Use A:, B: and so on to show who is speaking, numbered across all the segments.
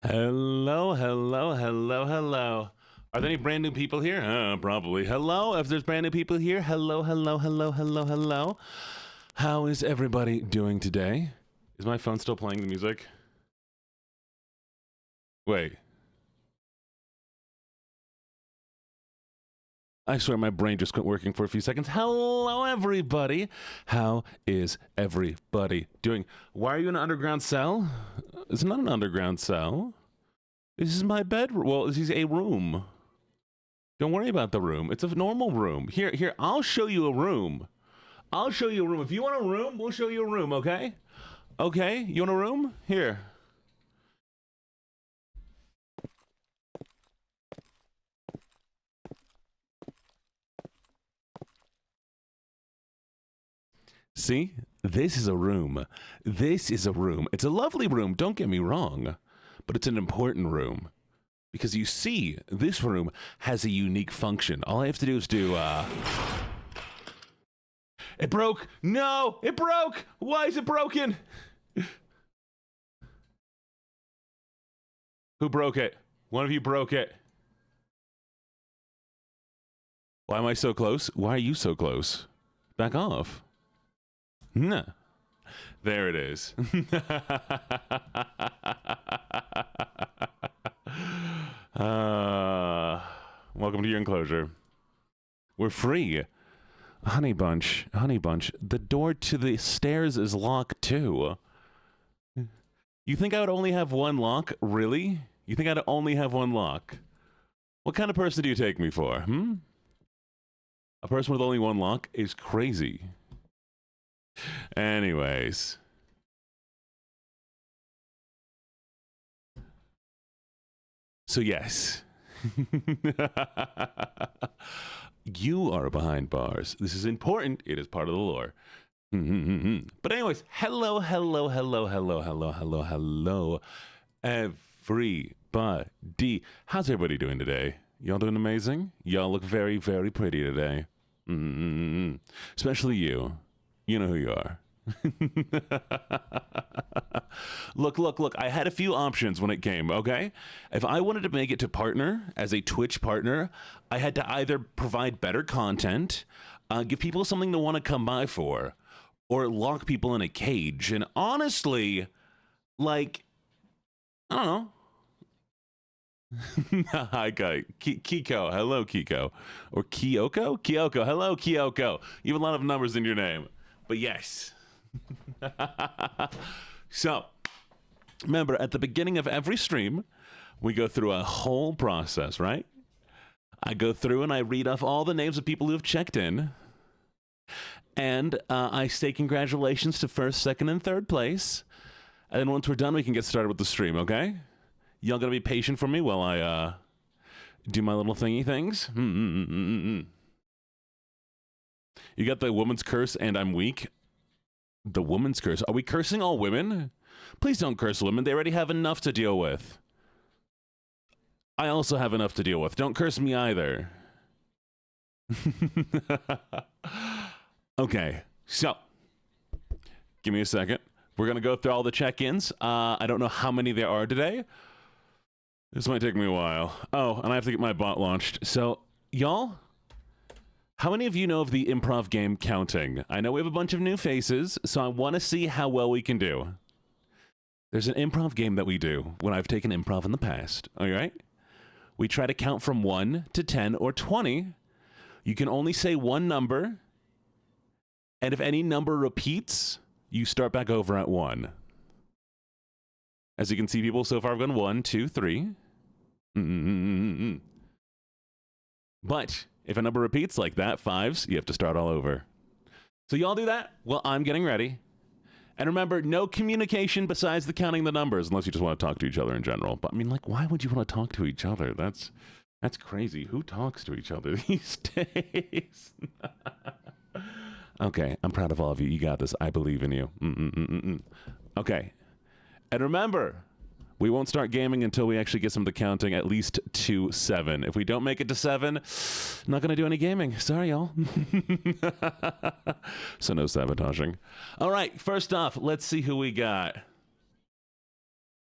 A: Hello, hello, hello, hello. Are there any brand new people here? Probably. Hello, if there's brand new people here, hello, hello, hello, hello, hello. How is everybody doing today? Is my phone still playing the music? Wait. I swear my brain just quit working for a few seconds. Hello, everybody. How is everybody doing? Why are you in an underground cell? It's not an underground cell. This is my bedroom. Well, this is a room. Don't worry about the room. It's a normal room. Here, I'll show you a room. I'll show you a room. If you want a room, we'll show you a room, okay? Okay, you want a room? Here. See? This is a room. This is a room. It's a lovely room, don't get me wrong. But it's an important room. Because you see, this room has a unique function. All I have to do is do, It broke! No! It broke! Why is it broken? Who broke it? One of you broke it. Why am I so close? Why are you so close? Back off. Nah. There it is. Welcome to your enclosure. We're free. Honey Bunch, the door to the stairs is locked too. You think I would only have one lock? Really? You think I'd only have one lock? What kind of person do you take me for, A person with only one lock is crazy. Anyways. So yes. You are behind bars. This is important. It is part of the lore. But anyways, hello, hello, hello, hello, hello, hello, hello, everybody. How's everybody doing today? Y'all doing amazing? Y'all look very, very pretty today. Especially you. You know who you are. Look, I had a few options when it came, okay? If I wanted to make it to partner, as a Twitch partner, I had to either provide better content, give people something to want to come by for, or lock people in a cage. And honestly, like, I don't know. Hi, guy. Kiko. Hello, Kiko. Or Kyoko? Kyoko. Hello, Kyoko. You have a lot of numbers in your name. But yes. So, remember, at the beginning of every stream, we go through a whole process, right? I go through and I read off all the names of people who have checked in. And I say congratulations to first, second, and third place. And then once we're done, we can get started with the stream, okay? Y'all gonna be patient for me while I do my little thingy things? You got the woman's curse and I'm weak. The woman's curse. Are we cursing all women? Please don't curse women. They already have enough to deal with. I also have enough to deal with. Don't curse me either. Okay, so give me a second. We're going to go through all the check-ins. I don't know how many there are today. This might take me a while. Oh, and I have to get my bot launched. So, y'all... How many of you know of the improv game Counting? I know we have a bunch of new faces, so I want to see how well we can do. There's an improv game that we do when I've taken improv in the past, all right? We try to count from 1 to 10 or 20. You can only say one number, and if any number repeats, you start back over at 1. As you can see, people, so far I've gone 1, 2, 3. But... if a number repeats like that, 5s, you have to start all over. So y'all do that? Well, I'm getting ready. And remember, no communication besides the counting the numbers, unless you just want to talk to each other in general. But I mean, like, why would you want to talk to each other? That's crazy. Who talks to each other these days? Okay, I'm proud of all of you. You got this. I believe in you. Okay. And remember... we won't start gaming until we actually get some of the counting at least to 7. If we don't make it to 7, I'm not going to do any gaming. Sorry, y'all. So no sabotaging. All right, first off, let's see who we got.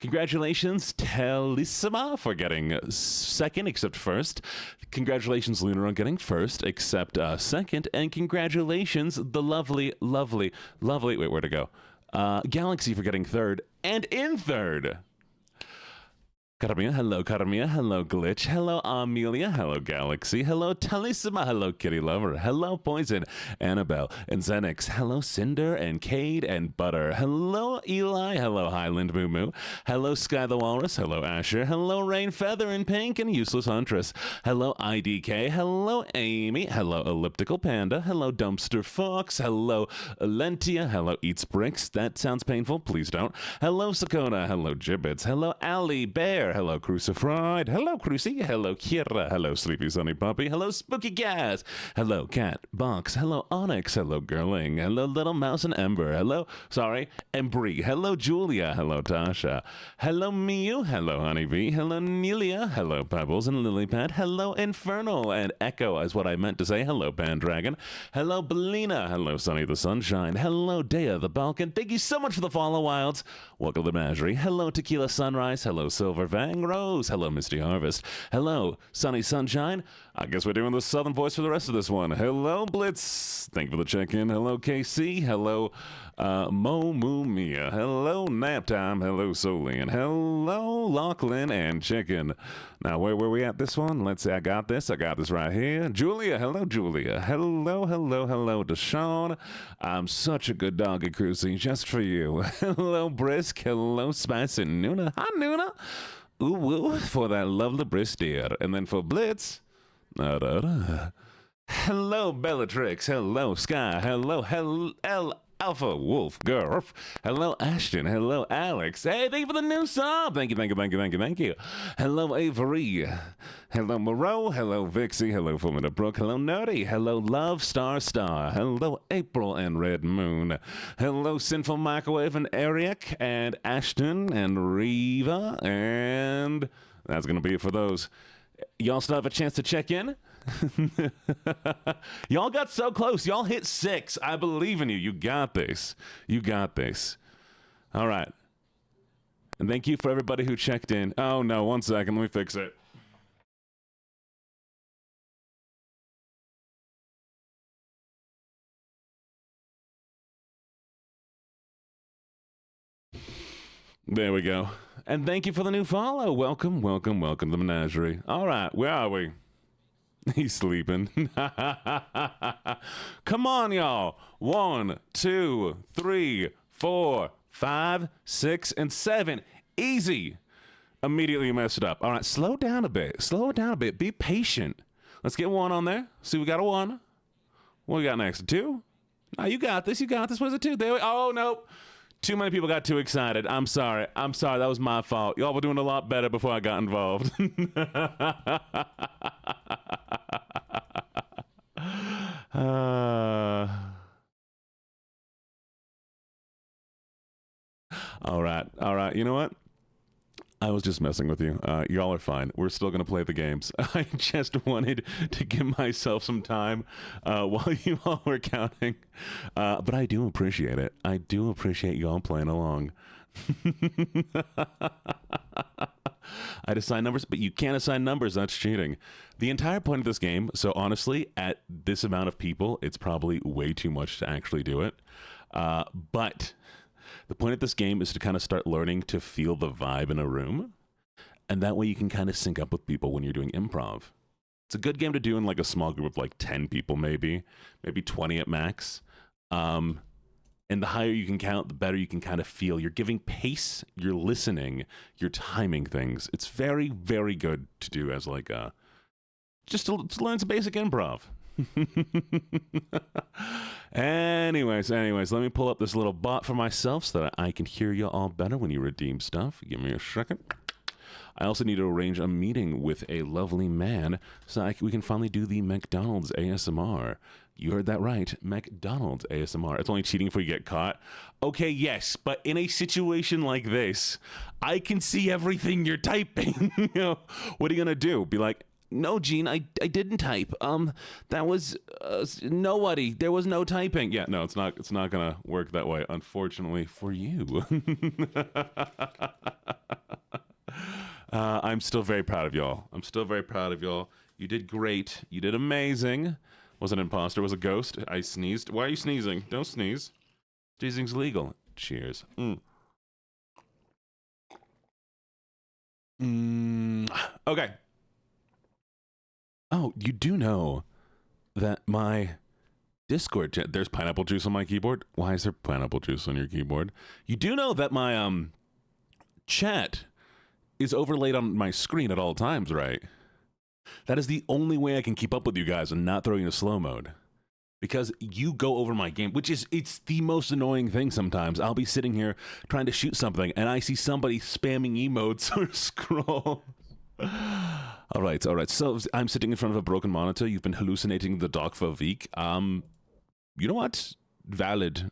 A: Congratulations, Telissima, for getting second, except first. Congratulations, Lunar, on getting first, except second. And congratulations, the lovely, wait, where'd it go? Galaxy, for getting third, and in third. Carmia, hello Glitch, hello Amelia, hello Galaxy, hello Talissima, hello Kitty Lover, hello Poison, Annabelle, and Xenix, hello Cinder, and Cade, and Butter, hello Eli, hello Highland Moo Moo, hello Sky the Walrus, hello Asher, hello Rain Feather and Pink, and Useless Huntress, hello IDK, hello Amy, hello Elliptical Panda, hello Dumpster Fox, hello Lentia, hello Eats Bricks, that sounds painful, please don't, hello Sakona, hello Gibbets, hello Ali Bear, hello Crucifried, hello Crucy, hello Kira, hello Sleepy Sunny Puppy, hello Spooky Gas, hello Cat Box, hello Onyx, hello Girling, hello Little Mouse and Ember, Embry, hello Julia, hello Tasha, hello Miu, hello Honeybee, hello Nelia, hello Pebbles and Lilypad, hello Infernal and Echo is what I meant to say, hello Pandragon, hello Belina, hello Sunny the Sunshine, hello Dea the Balkan, thank you so much for the follow, Wilds, welcome to the Menagerie, hello Tequila Sunrise, hello Silver Fang Rose, hello Misty Harvest, hello Sunny Sunshine, I guess we're doing the Southern voice for the rest of this one, hello Blitz, thank you for the check-in, hello KC, hello Mo Moo Mia, hello Nap Time, hello Solian, hello Lachlan and Chicken. Now where were we at this one? Let's see, I got this right here. Julia, hello Deshaun. I'm such a good dog at cruising just for you. Hello Brisk, hello Spicy Nuna, hi Nuna. Ooh woo for that lovely brisk deer. And then for Blitz, hello Bellatrix, hello Sky, hello Alpha Wolf Gurf, hello Ashton, hello Alex, hey, thank you for the new sub, thank you, hello Avery, hello Moreau, hello Vixie, hello Fumina Brook, hello Nerdy, hello Love Star, hello April and Red Moon, hello Sinful Microwave and Eric, and Ashton, and Riva, and that's gonna be it for those. Y'all still have a chance to check in? Y'all got so close. Y'all hit 6. I believe in you. You got this. All right. And thank you for everybody who checked in. Oh, no. 1 second. Let me fix it. There we go. And thank you for the new follow. Welcome to the Menagerie. All right. Where are we? He's sleeping. Come on, y'all. 1, 2, 3, 4, 5, 6, and 7. Easy. Immediately messed it up. All right, slow down a bit. Be patient. Let's get 1 on there. See, we got a 1. What we got next? 2? No, you got this. Where's the 2? There we. Oh, nope. Too many people got too excited. I'm sorry. That was my fault. Y'all were doing a lot better before I got involved. All right. You know what? I was just messing with you. Y'all are fine. We're still going to play the games. I just wanted to give myself some time while you all were counting. But I do appreciate it. I do appreciate y'all playing along. I'd assign numbers, but you can't assign numbers. That's cheating. The entire point of this game, so honestly, at this amount of people, it's probably way too much to actually do it. But the point of this game is to kind of start learning to feel the vibe in a room. And that way you can kind of sync up with people when you're doing improv. It's a good game to do in like a small group of like 10 people, maybe 20 at max. And the higher you can count, the better you can kind of feel. You're giving pace, you're listening, you're timing things. It's very, very good to do as like just to learn some basic improv. Anyways, let me pull up this little bot for myself so that I can hear you all better when you redeem stuff. Give me a second. I also need to arrange a meeting with a lovely man so we can finally do the McDonald's ASMR. You heard that right, McDonald's ASMR. It's only cheating if we get caught. Okay, yes, but in a situation like this, I can see everything you're typing. You know, what are you gonna do? Be like, No, Gene, I didn't type. That was nobody. There was no typing. Yeah, no, it's not gonna work that way, unfortunately for you. I'm still very proud of y'all. I'm still very proud of y'all. You did great. You did amazing. Was an imposter. Was a ghost. I sneezed. Why are you sneezing? Don't sneeze. Sneezing's legal. Cheers. Okay. Oh, you do know that my Discord chat, there's pineapple juice on my keyboard. Why is there pineapple juice on your keyboard? You do know that my chat is overlaid on my screen at all times, right? That is the only way I can keep up with you guys and not throw you into slow mode. Because you go over my game, it's the most annoying thing sometimes. I'll be sitting here trying to shoot something and I see somebody spamming emotes or scroll. All right. So I'm sitting in front of a broken monitor. You've been hallucinating the dog for a week. You know what? Valid.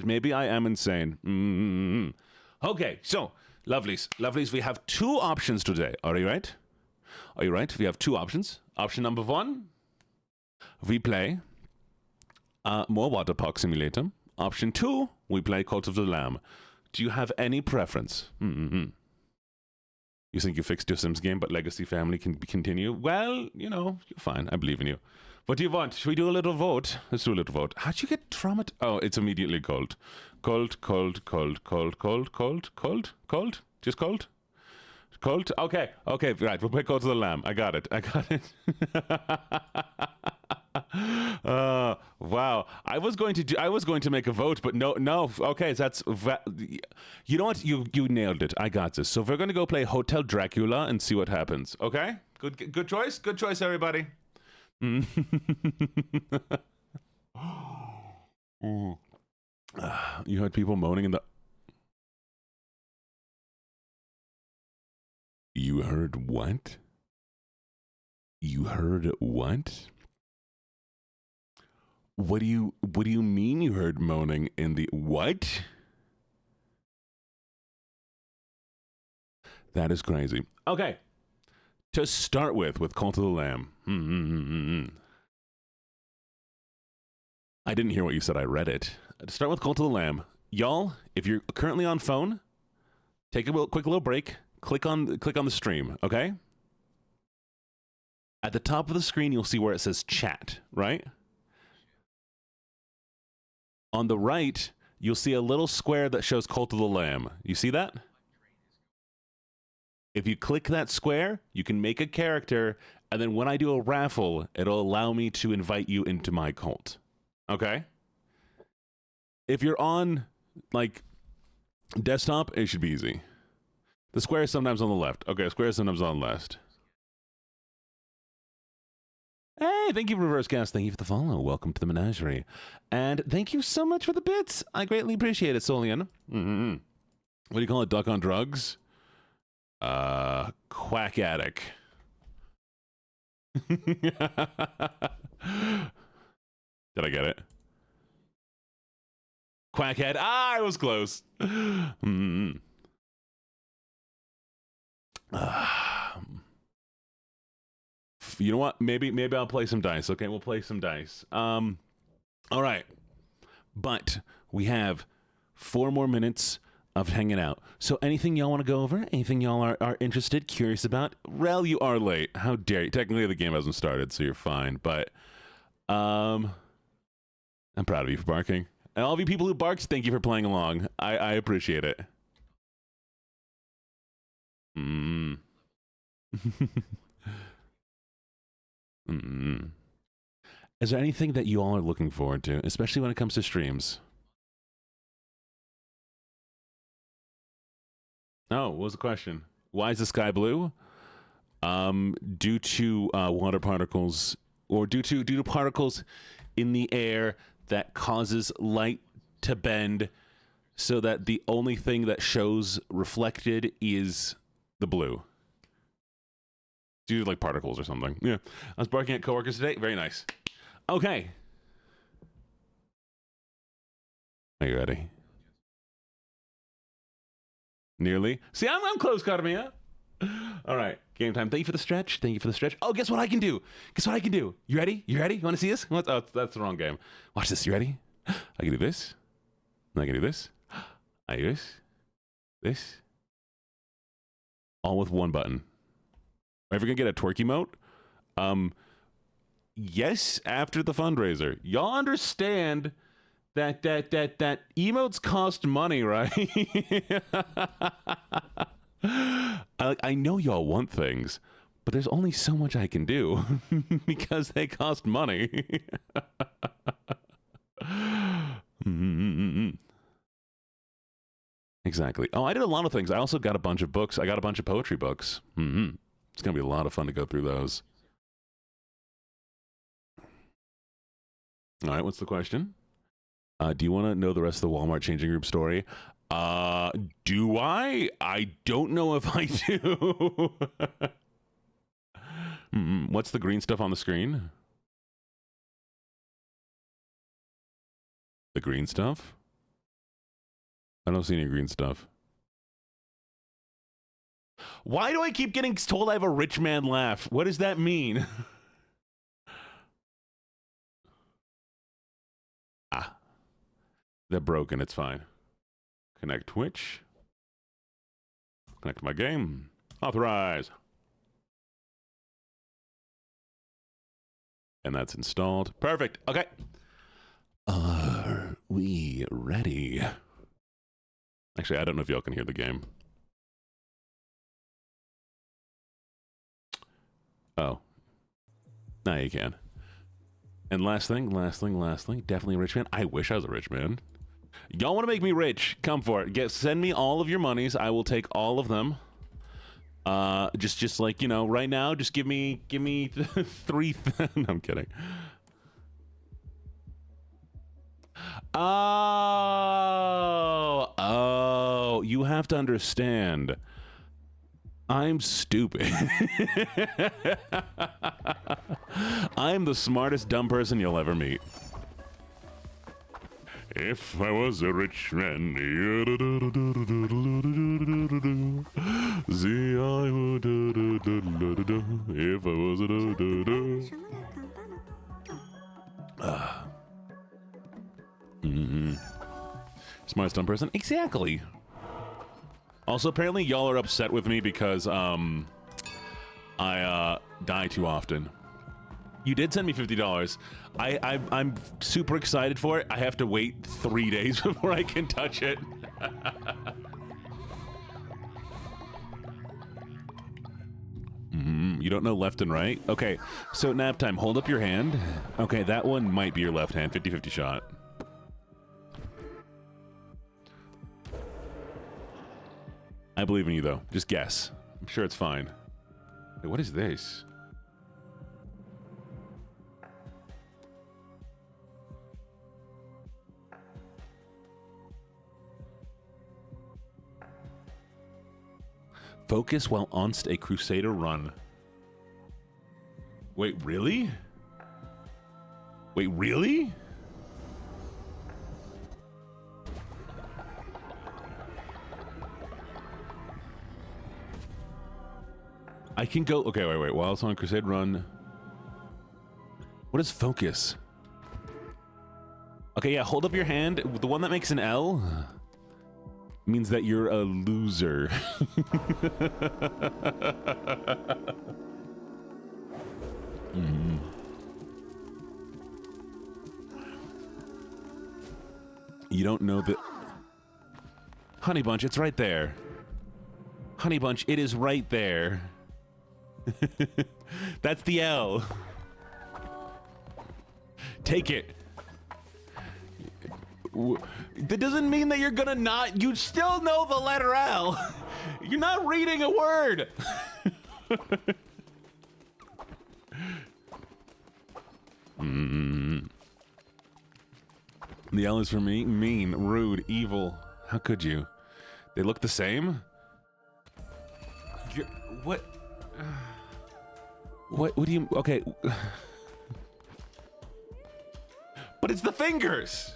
A: Maybe I am insane. Okay, so, lovelies, we have two options today. Are you right? We have two options. Option number one, we play more Water Park Simulator. Option two, we play Cult of the Lamb. Do you have any preference? You think you fixed your Sims game, but Legacy Family can continue? Well, you're fine. I believe in you. What do you want? Should we do a little vote? Let's do a little vote. How'd you get traumatized? Oh, it's immediately cold. Cold. Just cold? Cold? Okay, right. We'll play Cult of the Lamb. I got it. Wow. I was going to make a vote, but no. Okay, you know what? You nailed it. I got this. So we're going to go play Hotel Dracula and see what happens. Okay? Good choice. Good choice, everybody. You heard people moaning in the... You heard what? You heard what? What do you mean you heard moaning in the... What? That is crazy. Okay. To start with Cult of the Lamb. I didn't hear what you said. I read it. To start with Cult of the Lamb. Y'all, if you're currently on phone, take a quick little break. Click on the stream, okay? At the top of the screen, you'll see where it says chat, right? On the right, you'll see a little square that shows Cult of the Lamb. You see that? If you click that square, you can make a character, and then when I do a raffle, it'll allow me to invite you into my cult. Okay? If you're on, desktop, it should be easy. The square is sometimes on the left. Okay, square is sometimes on the left. Hey, thank you, Reverse Cast. Thank you for the follow. Welcome to the menagerie. And thank you so much for the bits. I greatly appreciate it, Solian. What do you call it? Duck on drugs? Quack addict. Did I get it? Quackhead. I was close. You know what? Maybe I'll play some dice. Okay, we'll play some dice. All right. But we have 4 more minutes of hanging out. So anything y'all want to go over? Anything y'all are interested, curious about? Rel, you are late. How dare you? Technically, the game hasn't started, so you're fine. But I'm proud of you for barking. And all of you people who barked, thank you for playing along. I appreciate it. Is there anything that you all are looking forward to, especially when it comes to streams? Oh, what was the question? Why is the sky blue? Due to water particles, or due to particles in the air that causes light to bend, so that the only thing that shows reflected is the blue. Due to particles or something. Yeah, I was barking at coworkers today. Very nice. Okay. Are you ready? Nearly. See, I'm close, Carmia. All right. Game time. Thank you for the stretch. Thank you for the stretch. Oh, guess what I can do? Guess what I can do? You ready? You ready? You want to see this? Oh, that's the wrong game. Watch this. You ready? I can do this. I can do this. I do this. This. All with one button. Am I ever gonna get a twerk emote? Yes, after the fundraiser. Y'all understand that emotes cost money, right? I know y'all want things, but there's only so much I can do because they cost money. Exactly. Oh, I did a lot of things. I also got a bunch of books. I got a bunch of poetry books. It's going to be a lot of fun to go through those. All right, what's the question? Do you want to know the rest of the Walmart changing room story? Do I? I don't know if I do. What's the green stuff on the screen? The green stuff? I don't see any green stuff. Why do I keep getting told I have a rich man laugh? What does that mean? They're broken. It's fine. Connect Twitch. Connect my game. Authorize. And that's installed. Perfect. Okay. Are we ready? Actually, I don't know if y'all can hear the game. Oh. Now you can. And last thing, definitely a rich man. I wish I was a rich man. Y'all want to make me rich? Come for it. Send me all of your monies. I will take all of them. Just like, you know, right now, just give me 3. No, I'm kidding. Oh, you have to understand. I'm stupid. I'm the smartest dumb person you'll ever meet. If I was a rich man, see, I would, if I was a smartest dumb person? Exactly. Also, apparently, y'all are upset with me because I die too often. You did send me $50. I'm super excited for it. I have to wait 3 days before I can touch it. You don't know left and right? Okay, so nap time. Hold up your hand. Okay, that one might be your left hand. 50-50 shot. I believe in you, though. Just guess. I'm sure it's fine. Wait, what is this? Focus while onst a Crusader run. Wait, really? Wait, really? I can go... Okay, wait. While it's on Crusade run... What is focus? Okay, yeah, hold up your hand. The one that makes an L means that you're a loser. You don't know the... Honey Bunch, it's right there. Honey Bunch, it is right there. That's the L. Take it. That doesn't mean that you're gonna not... You still know the letter L. You're not reading a word. The L is for me. Mean, rude, evil. How could you? They look the same? What? What do you... Okay. But it's the fingers!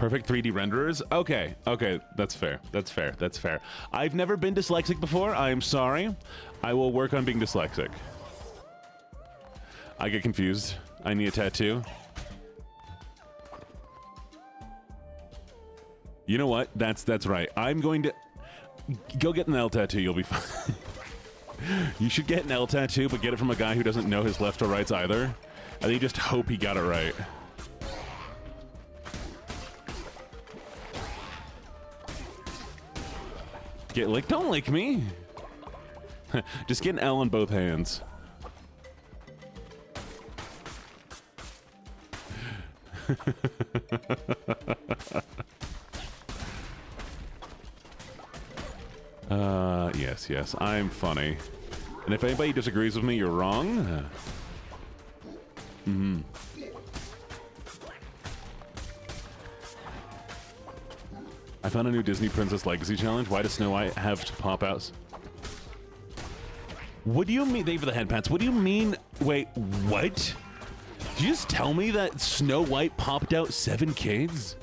A: Perfect 3D renderers? Okay, okay, that's fair. That's fair. That's fair. I've never been dyslexic before. I am sorry. I will work on being dyslexic. I get confused. I need a tattoo. You know what? That's right. I'm going to go get an L tattoo. You'll be fine. You should get an L tattoo, but get it from a guy who doesn't know his left or rights either. I think just hope he got it right. Get licked? Don't lick me. Just get an L on both hands. Yes, I'm funny. And if anybody disagrees with me, you're wrong. I found a new Disney Princess Legacy Challenge. Why does Snow White have to pop out? What do you mean? Thank you for the head pats. What do you mean? Wait, what? Did you just tell me that Snow White popped out 7 kids?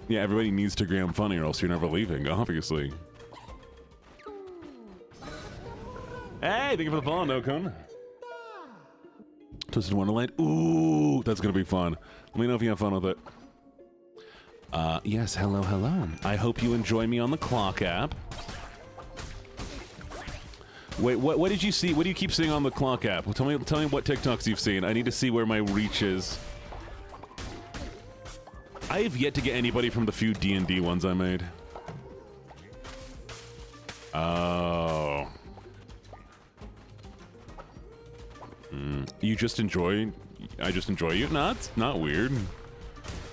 A: Yeah, everybody needs to agree I'm funny or else you're never leaving, obviously. Hey, thank you for the follow, No-Kun. Twisted Wonderland. Ooh, that's gonna be fun. Let me know if you have fun with it. Yes, hello. I hope you enjoy me on the Clock app. Wait, what did you see? What do you keep seeing on the Clock app? Well, tell me what TikToks you've seen. I need to see where my reach is. I have yet to get anybody from the few D&D ones I made. Oh. You just enjoy... I just enjoy you? No, it's not weird.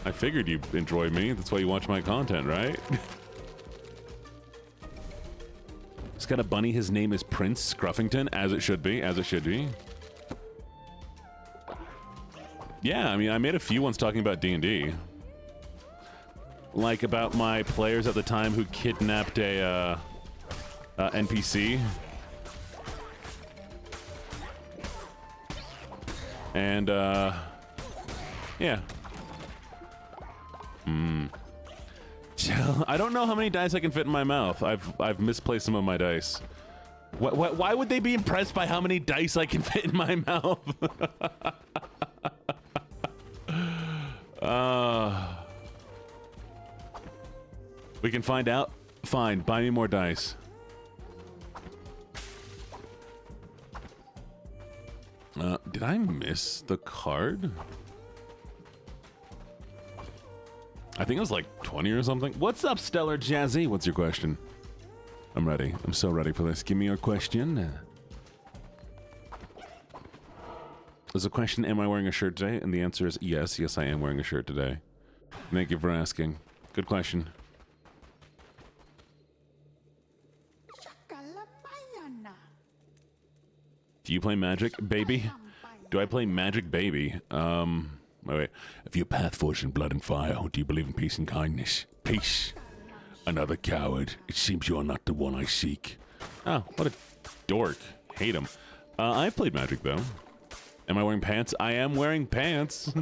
A: I figured you enjoy me. That's why you watch my content, right? It's got a bunny. His name is Prince Scruffington, as it should be. As it should be. Yeah, I mean, I made a few ones talking about D&D. Like about my players at the time who kidnapped a NPC. And, yeah. I don't know how many dice I can fit in my mouth. I've misplaced some of my dice. Why would they be impressed by how many dice I can fit in my mouth? We can find out. Fine, buy me more dice. Did I miss the card? I think it was like 20 or something. What's up, Stellar Jazzy? What's your question? I'm ready. I'm so ready for this. Give me your question. There's a question, am I wearing a shirt today? And the answer is yes. Yes, I am wearing a shirt today. Thank you for asking. Good question. Do you play Magic, baby? Do I play Magic, baby? Wait. If your path forged in blood and fire, do you believe in peace and kindness? Peace. Another coward. It seems you are not the one I seek. Oh, what a dork. Hate him. I've played Magic, though. Am I wearing pants? I am wearing pants.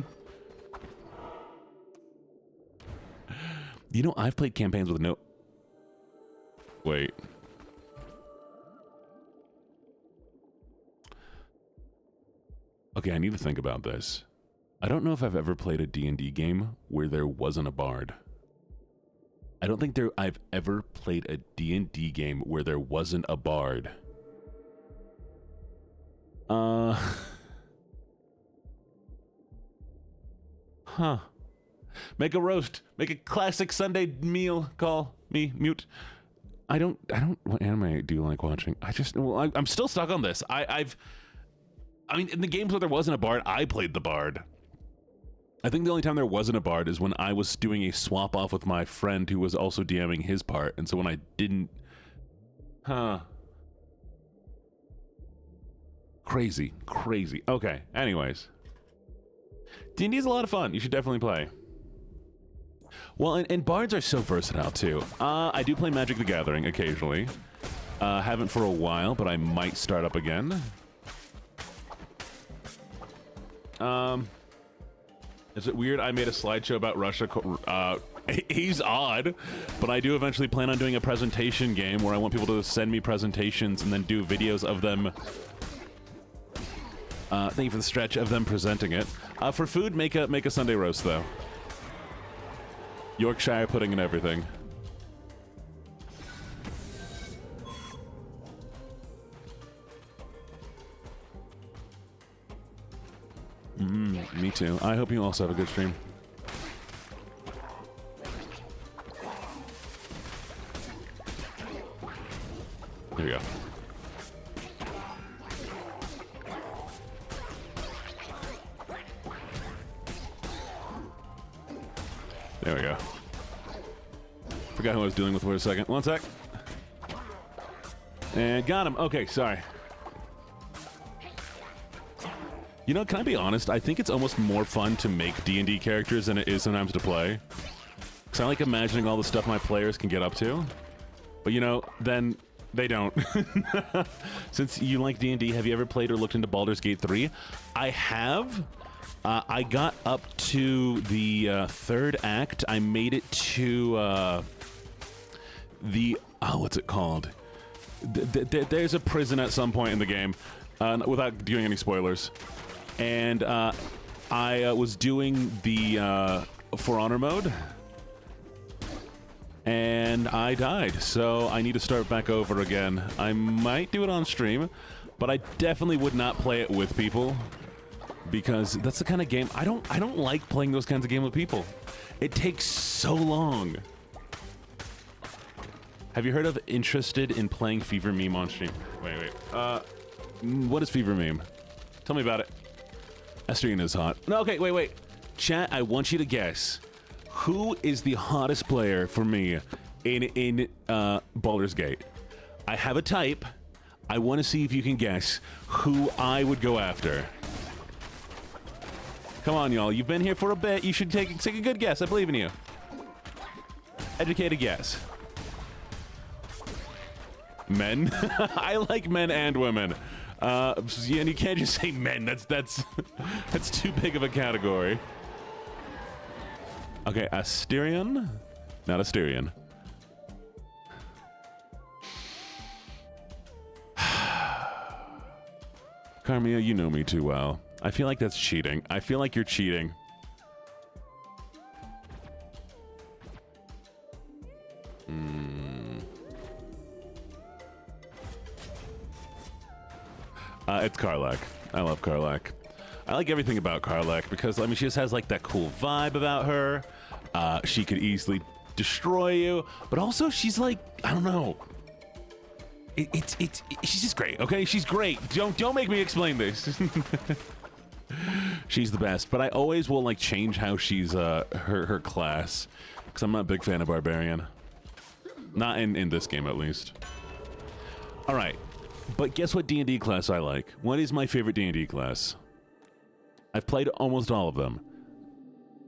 A: You know, I've played campaigns with no... Wait. Okay, I need to think about this. I don't know if I've ever played a D&D game where there wasn't a bard. I don't think I've ever played a D&D game where there wasn't a bard. Huh. Make a roast. Make a classic Sunday meal. Call me mute. I don't. What anime do you like watching? I'm still stuck on this. I mean, in the games where there wasn't a bard, I played the bard. I think the only time there wasn't a bard is when I was doing a swap off with my friend who was also DMing his part, and so when I didn't... Huh. Crazy. Okay, anyways. D&D is a lot of fun. You should definitely play. Well, and bards are so versatile, too. I do play Magic the Gathering occasionally. Haven't for a while, but I might start up again. Is it weird I made a slideshow about Russia? He's odd, but I do eventually plan on doing a presentation game where I want people to send me presentations and then do videos of them. Thank you for the stretch of them presenting it. For food, make a Sunday roast though. Yorkshire pudding and everything. Me too. I hope you also have a good stream. There we go. There we go. Forgot who I was dealing with for a second. One sec. And got him. Okay, sorry. You know, can I be honest? I think it's almost more fun to make D&D characters than it is sometimes to play. Because I like imagining all the stuff my players can get up to. But, you know, then they don't. Since you like D&D, have you ever played or looked into Baldur's Gate 3? I have. I got up to the third act. I made it to what's it called? There's a prison at some point in the game, without doing any spoilers. And I was doing the For Honor mode, and I died, so I need to start back over again. I might do it on stream, but I definitely would not play it with people, because that's the kind of game I don't like playing those kinds of games with people. It takes so long. Have you heard of Interested in Playing Fever Meme on stream? Wait. What is Fever Meme? Tell me about it. Estrian is hot. No, okay, wait. Chat, I want you to guess. Who is the hottest player for me in Baldur's Gate? I have a type. I want to see if you can guess who I would go after. Come on, y'all. You've been here for a bit. You should take a good guess. I believe in you. Educated guess. Men? I like men and women. And you can't just say men. That's too big of a category. Okay, Asterion? Not Asterion. Carmia, you know me too well. I feel like that's cheating. I feel like you're cheating. It's Karlach. I love Karlach. I like everything about Karlach because, I mean, she just has, like, that cool vibe about her. She could easily destroy you, but also she's, like, I don't know. She's just great, okay? She's great. Don't make me explain this. She's the best, but I always will, like, change how she's, her class, because I'm not a big fan of Barbarian. Not in this game, at least. All right. But guess what D&D class I like? What is my favorite D&D class? I've played almost all of them.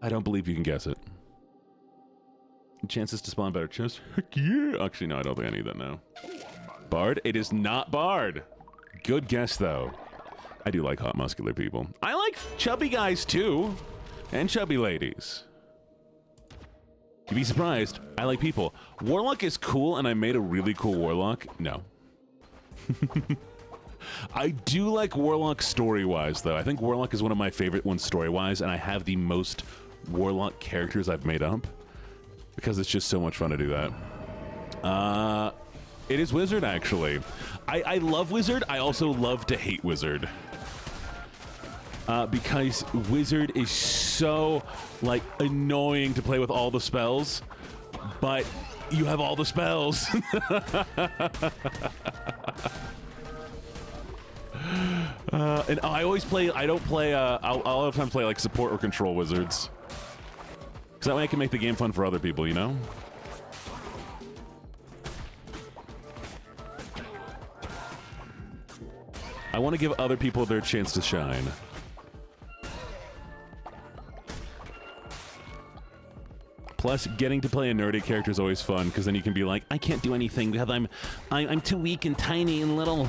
A: I don't believe you can guess it. Chances to spawn better chests? Heck yeah! Actually, no, I don't think I need that now. Bard? It is not Bard! Good guess, though. I do like hot, muscular people. I like chubby guys, too. And chubby ladies. You'd be surprised. I like people. Warlock is cool, and I made a really cool Warlock. No. I do like Warlock story-wise, though. I think Warlock is one of my favorite ones story-wise, and I have the most Warlock characters I've made up because it's just so much fun to do that. It is Wizard, actually. I love Wizard. I also love to hate Wizard. Because Wizard is so, like, annoying to play with all the spells, but you have all the spells. And I always play, I don't play, I'll often play, like, support or control wizards. Because that way I can make the game fun for other people, you know? I want to give other people their chance to shine. Plus, getting to play a nerdy character is always fun, because then you can be like, I can't do anything because I'm too weak and tiny and little.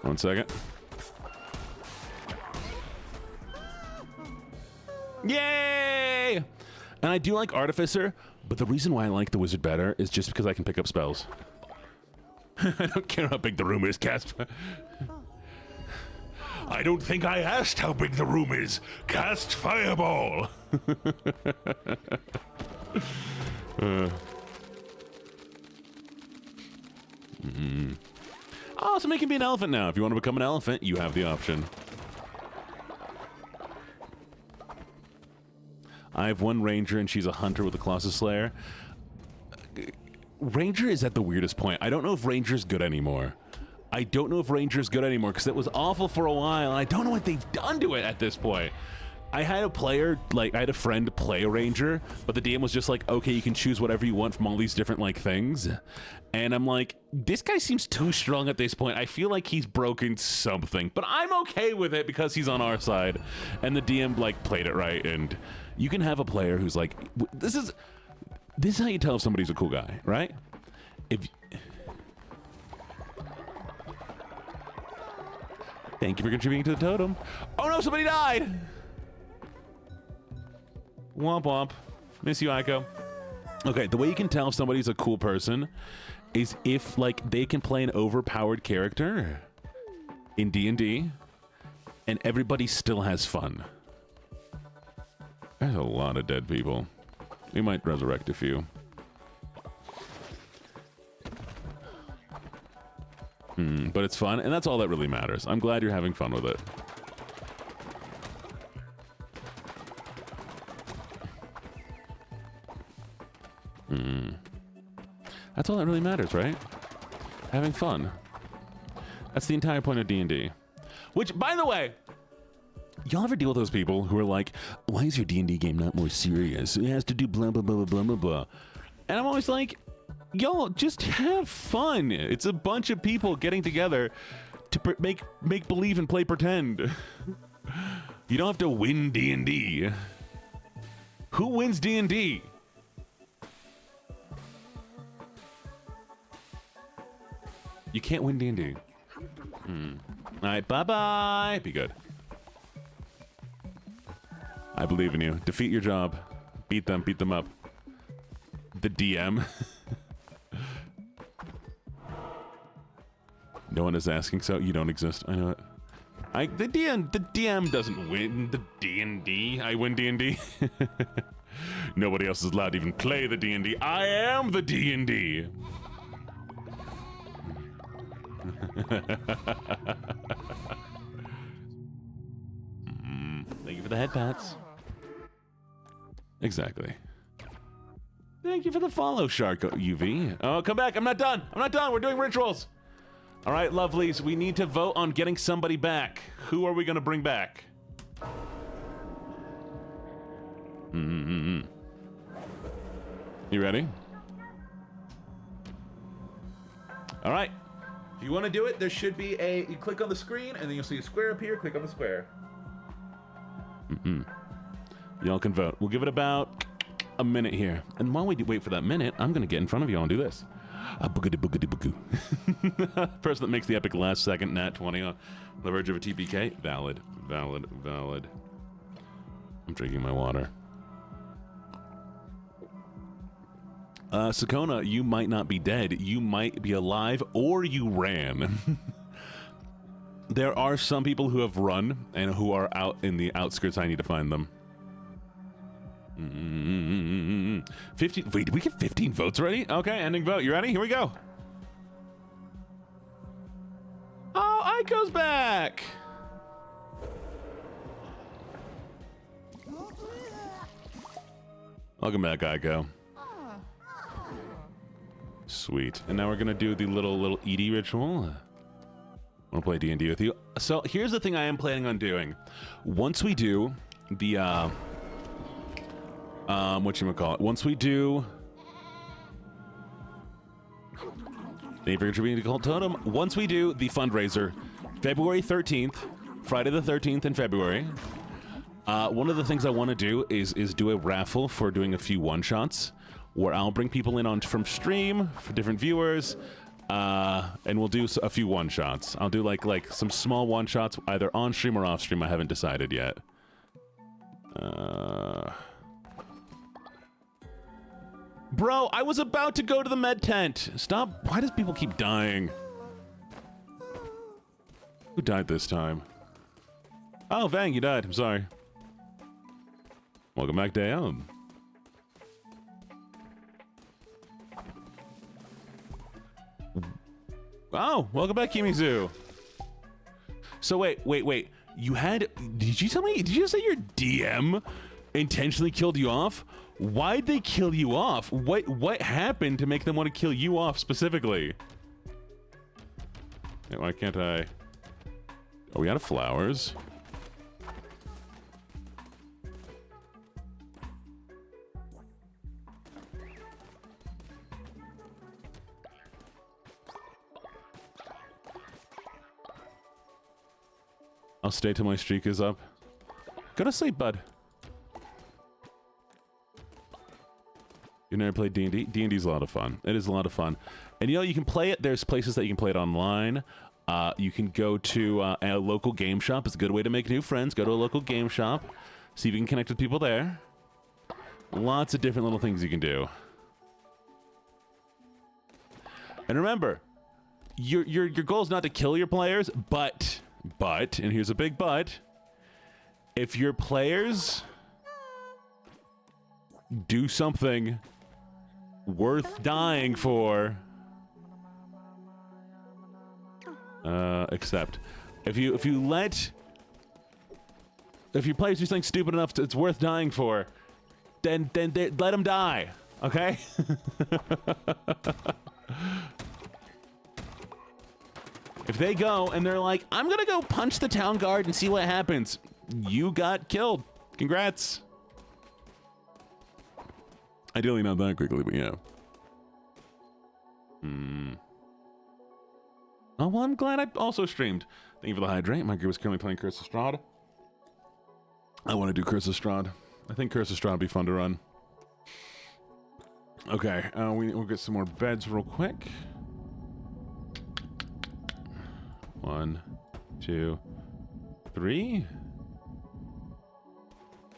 A: 1 second. Yay! And I do like Artificer, but the reason why I like the Wizard better is just because I can pick up spells. I don't care how big the room is, cast. I don't think I asked how big the room is. Cast Fireball. Oh, somebody can be an elephant now. If you want to become an elephant, you have the option. I have one ranger, and she's a hunter with a Colossus Slayer. Ranger is at the weirdest point. I don't know if Ranger's good anymore. I don't know if Ranger's good anymore, because it was awful for a while, and I don't know what they've done to it at this point. I had a player, like, I had a friend play a Ranger, but the DM was just like, okay, you can choose whatever you want from all these different, like, things. And I'm like, this guy seems too strong at this point. I feel like he's broken something, but I'm okay with it because he's on our side. And the DM, like, played it right, and you can have a player who's like, this is how you tell if somebody's a cool guy, right? Thank you for contributing to the totem. Oh no, somebody died! Womp womp. Miss you, Aiko. Okay, the way you can tell if somebody's a cool person is if, like, they can play an overpowered character in D&D and everybody still has fun. There's a lot of dead people. We might resurrect a few. But it's fun, and that's all that really matters. I'm glad you're having fun with it. That's all that really matters, right? Having fun. That's the entire point of D&D. Which, by the way, y'all ever deal with those people who are like, why is your D&D game not more serious? It has to do blah, blah, blah, blah, blah, blah, blah. And I'm always like, y'all, just have fun. It's a bunch of people getting together to make believe and play pretend. You don't have to win D&D. Who wins D&D? You can't win D&D. All right, bye-bye. Be good. I believe in you. Defeat your job. Beat them up. The DM. No one is asking, so you don't exist. I know it. The DM doesn't win the D&D. I win D&D. Nobody else is allowed to even play the D&D. I am the D&D. Thank you for the head pats. Exactly. Thank you for the follow, Shark UV. Oh, come back. I'm not done. We're doing rituals. All right, lovelies. We need to vote on getting somebody back. Who are we going to bring back? You ready? All right. If you want to do it, there should be you click on the screen, and then you'll see a square appear. Click on the square. Y'all can vote. We'll give it about a minute here. And while we wait for that minute, I'm going to get in front of y'all and do this. A boogity boogity boogoo. Person that makes the epic last second nat 20 on the verge of a TPK. Valid. I'm drinking my water. Sakona, you might not be dead. You might be alive, or you ran. There are some people who have run and who are out in the outskirts. I need to find them. 15. Wait, did we get 15 votes already? Okay, ending vote. You ready? Here we go. Oh, Aiko's back. Welcome back, Aiko. Sweet. And now we're gonna do the little Edie ritual. I want to play D&D with you. So here's the thing I am planning on doing. Once we do the whatchamacallit? Once we do thank you for contributing to Cult Totem. Once we do the fundraiser, February 13th, Friday the 13th in February, one of the things I want to do is do a raffle for doing a few one-shots where I'll bring people in from stream for different viewers. And we'll do a few one-shots. I'll do like some small one-shots, either on stream or off stream. I haven't decided yet. Bro, I was about to go to the med tent. Stop. Why does people keep dying? Who died this time? Oh, Vang, you died. I'm sorry. Welcome back, Dayon. Oh, welcome back, Kimizu. So wait. You had... Did you tell me... Did you say your DM intentionally killed you off? Why'd they kill you off? What happened to make them want to kill you off specifically? Hey, why can't I... Are we out of flowers? I'll stay till my streak is up. Go to sleep, bud. You never played D&D? D&D's a lot of fun. It is a lot of fun. And you know, you can play it. There's places that you can play it online. You can go to a local game shop. It's a good way to make new friends. Go to a local game shop. See if you can connect with people there. Lots of different little things you can do. And remember, your goal is not to kill your players, but, and here's a big but, if your players do something worth dying for, except if your players do something stupid enough it's worth dying for, then let them die, okay? If they go and they're like, I'm gonna go punch the town guard and see what happens, you got killed. Congrats. Ideally not that quickly, but yeah. Oh, well, I'm glad I also streamed. Thank you for the hydrate. My group is currently playing Curse of Strahd. I want to do Curse of Strahd. I think Curse of Strahd would be fun to run. Okay, we'll get some more beds real quick. 1, 2, 3.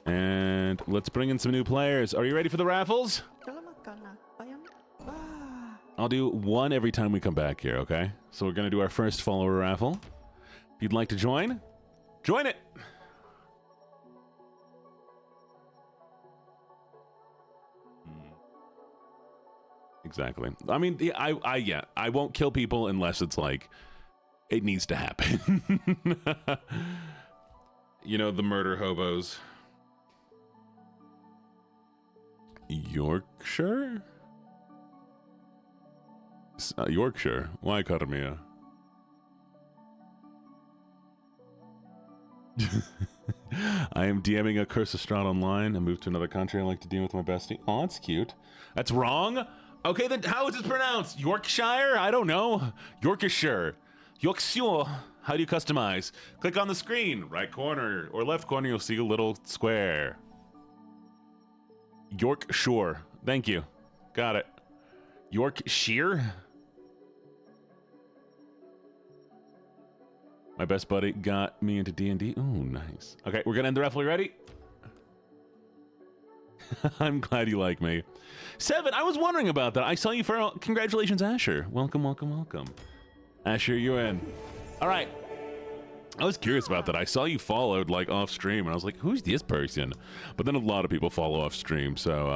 A: And let's bring in some new players. Are you ready for the raffles? I'll do one every time we come back here, okay? So we're going to do our first follower raffle. If you'd like to join, join it! Exactly. I mean, I won't kill people unless it's like, it needs to happen. You know, the murder hobos. Yorkshire? Yorkshire. Why, Karamia? I am DMing a Curse of Strahd online. I moved to another country. I like to DM with my bestie. Oh, that's cute. That's wrong? Okay, then how is it pronounced? Yorkshire? I don't know. Yorkshire. Yorkshire. How do you customize? Click on the screen. Right corner or left corner, you'll see a little square. Yorkshire. Thank you. Got it. Yorkshire? My best buddy got me into D&D. Ooh, nice. Okay, we're gonna end the raffle. You ready? I'm glad you like me. 7, I was wondering about that. I saw you for... Congratulations, Asher. Welcome, welcome, welcome. Asher, you're in. All right. I was curious about that. I saw you followed, like, off stream, and I was like, who's this person? But then a lot of people follow off stream, so,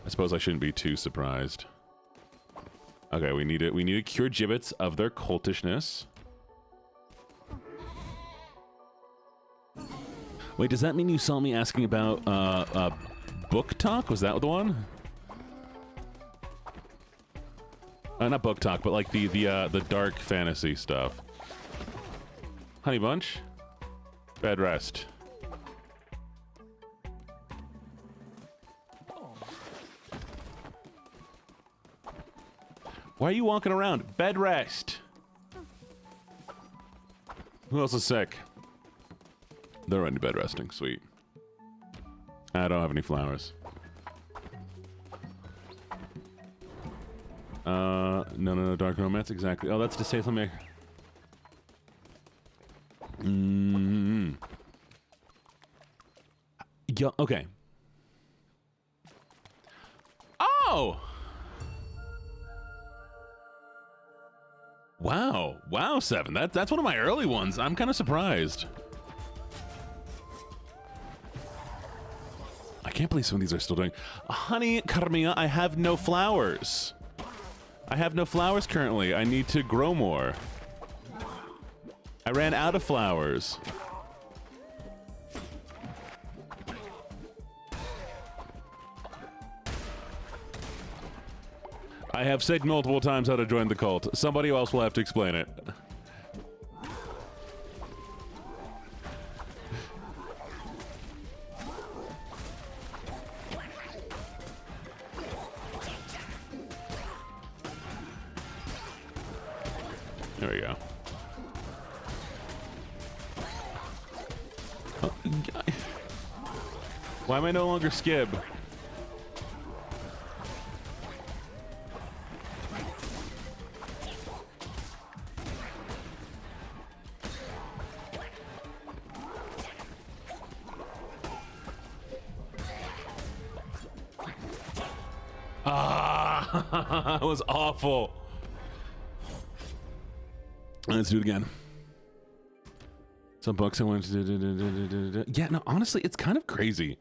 A: I suppose I shouldn't be too surprised. Okay, we need to cure gibbets of their cultishness. Wait, does that mean you saw me asking about book talk? Was that the one? Not book talk, but like the dark fantasy stuff. Honey Bunch, bed rest. Why are you walking around? Bed rest. Who else is sick? They're already bed resting. Sweet. I don't have any flowers. No, dark romance, exactly. Oh, that's to say something. Yeah, okay. Oh! Wow, 7. That's one of my early ones. I'm kind of surprised. I can't believe some of these are still doing. Honey, Carmia, I have no flowers. I have no flowers currently. I need to grow more. I ran out of flowers. I have said multiple times how to join the cult. Somebody else will have to explain it. There we go. Oh, why am I no longer Skib? That was awful. Let's do it again. Some books I went to. Yeah, no, honestly, it's kind of crazy.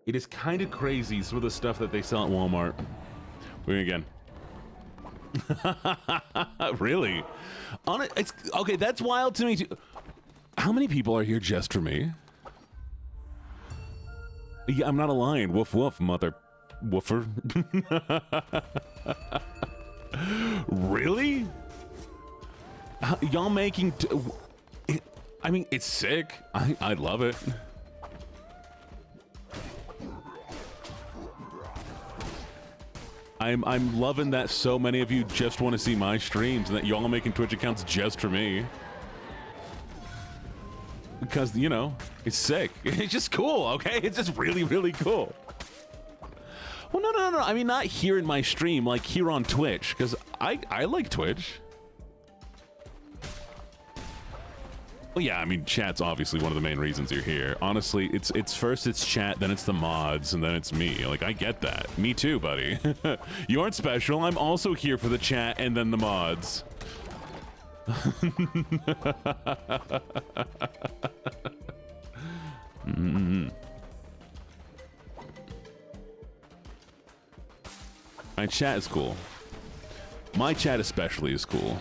A: It is kind of crazy, some of the stuff that they sell at Walmart. We're again. Really? It's okay. That's wild to me too. How many people are here just for me? Yeah, I'm not a lion. Woof woof, mother woofer. Really? Y'all making? I mean, it's sick. I love it. I'm loving that so many of you just want to see my streams and that y'all making Twitch accounts just for me. Because, you know, it's sick. It's just cool, okay? It's just really, really cool. Well, no. I mean, not here in my stream, like here on Twitch, because I like Twitch. Well, yeah, I mean, chat's obviously one of the main reasons you're here. Honestly, it's first it's chat, then it's the mods, and then it's me. Like, I get that. Me too, buddy. You aren't special. I'm also here for the chat and then the mods. My chat is cool. My chat especially is cool.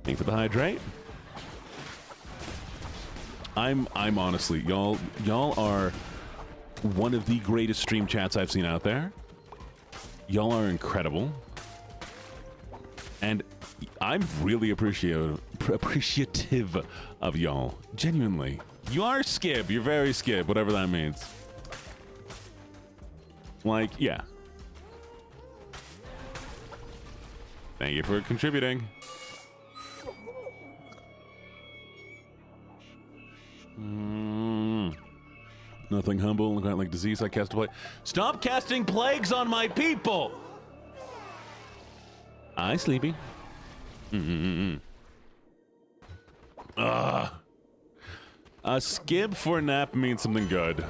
A: Thank you for the hydrate. I'm honestly, y'all are one of the greatest stream chats I've seen out there. Y'all are incredible. And I'm really appreciative of y'all. Genuinely. You are Skib. You're very Skib, whatever that means. Like, yeah. Thank you for contributing. Nothing humble, quite like disease. I cast a plague. Stop casting plagues on my people! I sleepy. A skib for a nap means something good.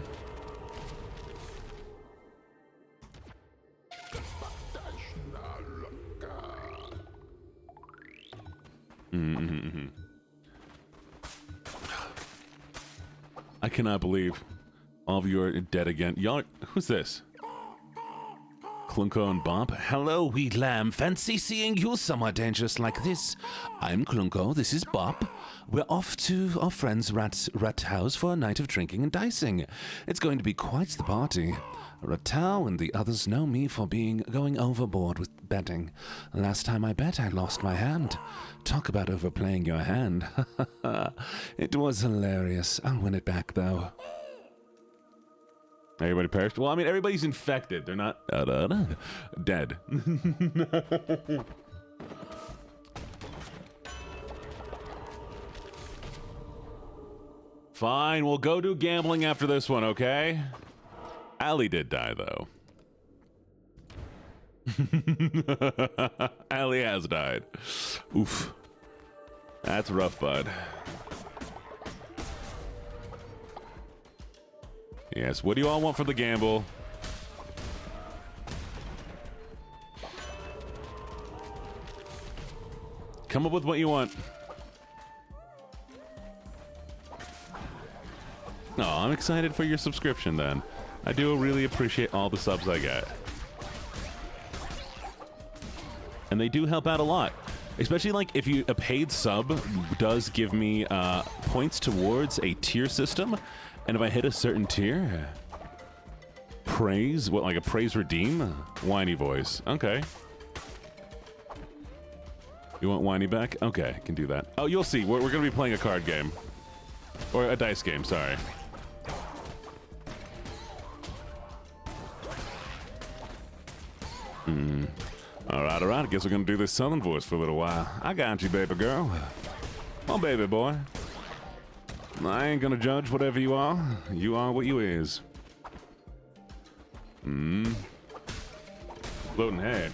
A: I cannot believe all of you are dead again. Y'all, who's this? Clunko and Bob. Hello, wee lamb. Fancy seeing you somewhere dangerous like this. I'm Clunko. This is Bob. We're off to our friend's rat house for a night of drinking and dicing. It's going to be quite the party. Ratau and the others know me for going overboard with betting. Last time I bet, I lost my hand. Talk about overplaying your hand. It was hilarious. I'll win it back, though. Everybody perished? Well, I mean, everybody's infected. They're not dead. Fine, we'll go do gambling after this one, okay? Allie did die, though. Allie has died. Oof. That's rough, bud. Yes, what do you all want for the gamble? Come up with what you want. Oh, I'm excited for your subscription then. I do really appreciate all the subs I get. And they do help out a lot. Especially like if a paid sub does give me points towards a tier system. And if I hit a certain tier, praise, what, like a praise redeem? Whiny voice. Okay. You want whiny back? Okay, I can do that. Oh, you'll see. We're going to be playing a card game. Or a dice game, sorry. All right. I guess we're going to do this Southern voice for a little while. I got you, baby girl. Oh, baby boy. I ain't gonna judge whatever you are. You are what you is. Floating head.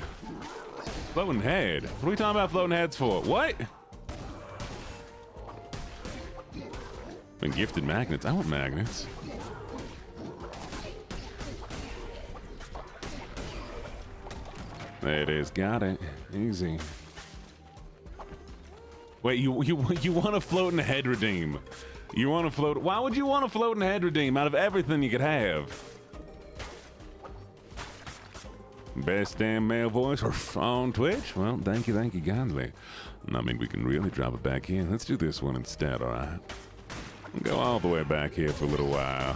A: Floating head? What are we talking about floating heads for? What? Been gifted magnets. I want magnets. There it is. Got it. Easy. Wait, you want a floating head redeem? You want to float? Why would you want a floating head redeem out of everything you could have? Best damn male voice on Twitch? Well, thank you kindly. I mean, we can really drop it back here. Let's do this one instead, all right? Go all the way back here for a little while.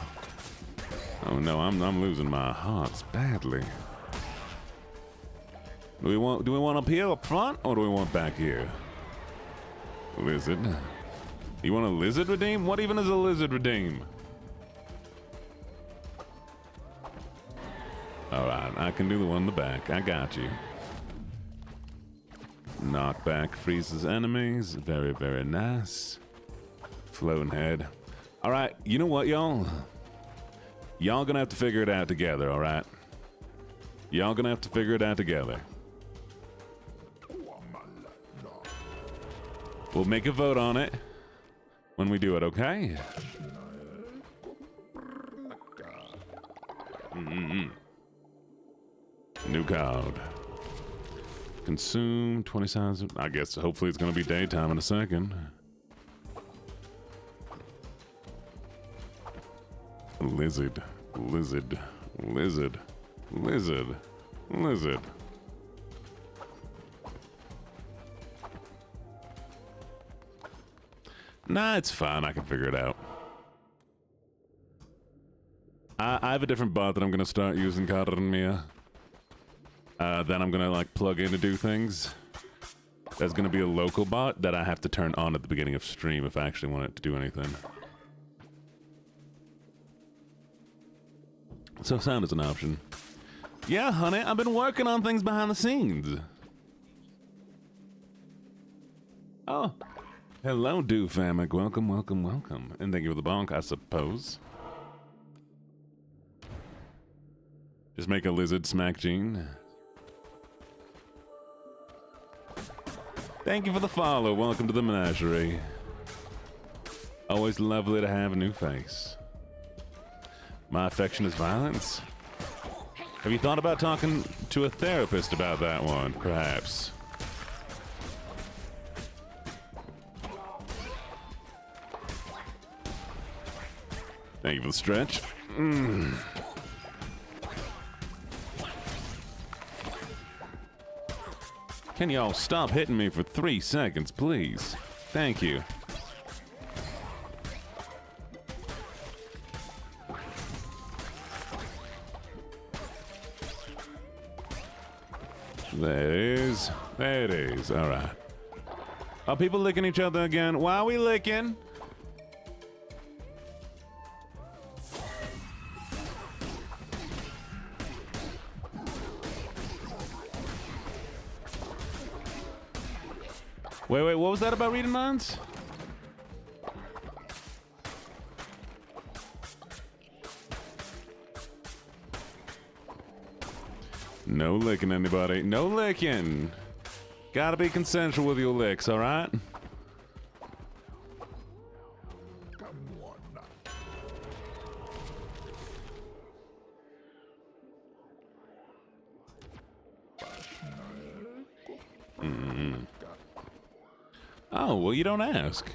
A: Oh no, I'm losing my hearts badly. Do we want up here up front, or do we want back here? Lizard. You want a lizard redeem? What even is a lizard redeem? Alright, I can do the one in the back. I got you. Knockback freezes enemies. Very, very nice. Floating head. Alright, you know what, y'all? Y'all gonna have to figure it out together, alright? Y'all gonna have to figure it out together. We'll make a vote on it when we do it, okay? New card. Consume 20,000. I guess hopefully it's gonna be daytime in a second. Lizard. Lizard. Lizard. Lizard. Lizard. Nah, it's fine. I can figure it out. I have a different bot that I'm going to start using, Mia. Then I'm going to like plug in to do things. There's going to be a local bot that I have to turn on at the beginning of stream if I actually want it to do anything. So sound is an option. Yeah, honey, I've been working on things behind the scenes. Oh. Hello, Famic. Welcome, welcome, welcome. And thank you for the bonk, I suppose. Just make a lizard smack Gene. Thank you for the follow. Welcome to the menagerie. Always lovely to have a new face. My affection is violence. Have you thought about talking to a therapist about that one, perhaps? Thank you for the stretch. Can y'all stop hitting me for 3 seconds, please? Thank you. There it is. There it is. All right. Are people licking each other again? Why are we licking? Wait, what was that about reading minds? No licking anybody. No licking. Gotta be consensual with your licks, alright? Oh, well, you don't ask.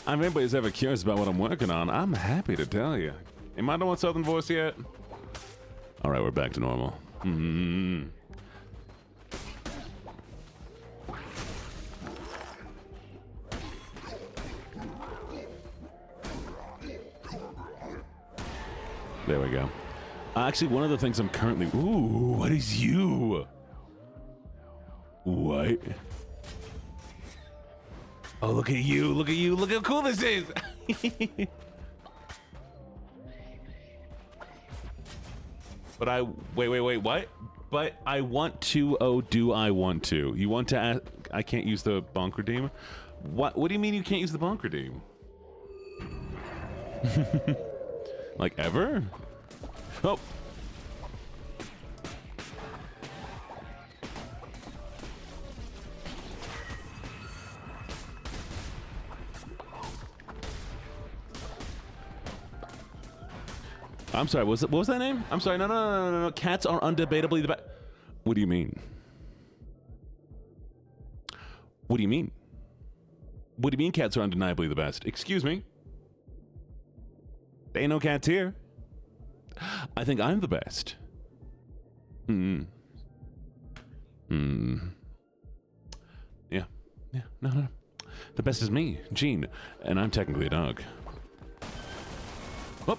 A: If anybody's ever curious about what I'm working on, I'm happy to tell you. Am I doing Southern voice yet? All right, we're back to normal. There we go. Actually, one of the things I'm currently... Ooh, what is you? What? Oh, look at you. Look at you. Look how cool this is. But I... Wait, what? But I want to... Oh, do I want to? You want to ask... I can't use the bonk redeem? What do you mean you can't use the bonk redeem? Like, ever? Oh. I'm sorry, what was that name? I'm sorry, no. Cats are undebatably the best. What do you mean? What do you mean? What do you mean cats are undeniably the best? Excuse me? There ain't no cats here. I think I'm the best. Yeah, no. The best is me, Gene, and I'm technically a dog. Oh,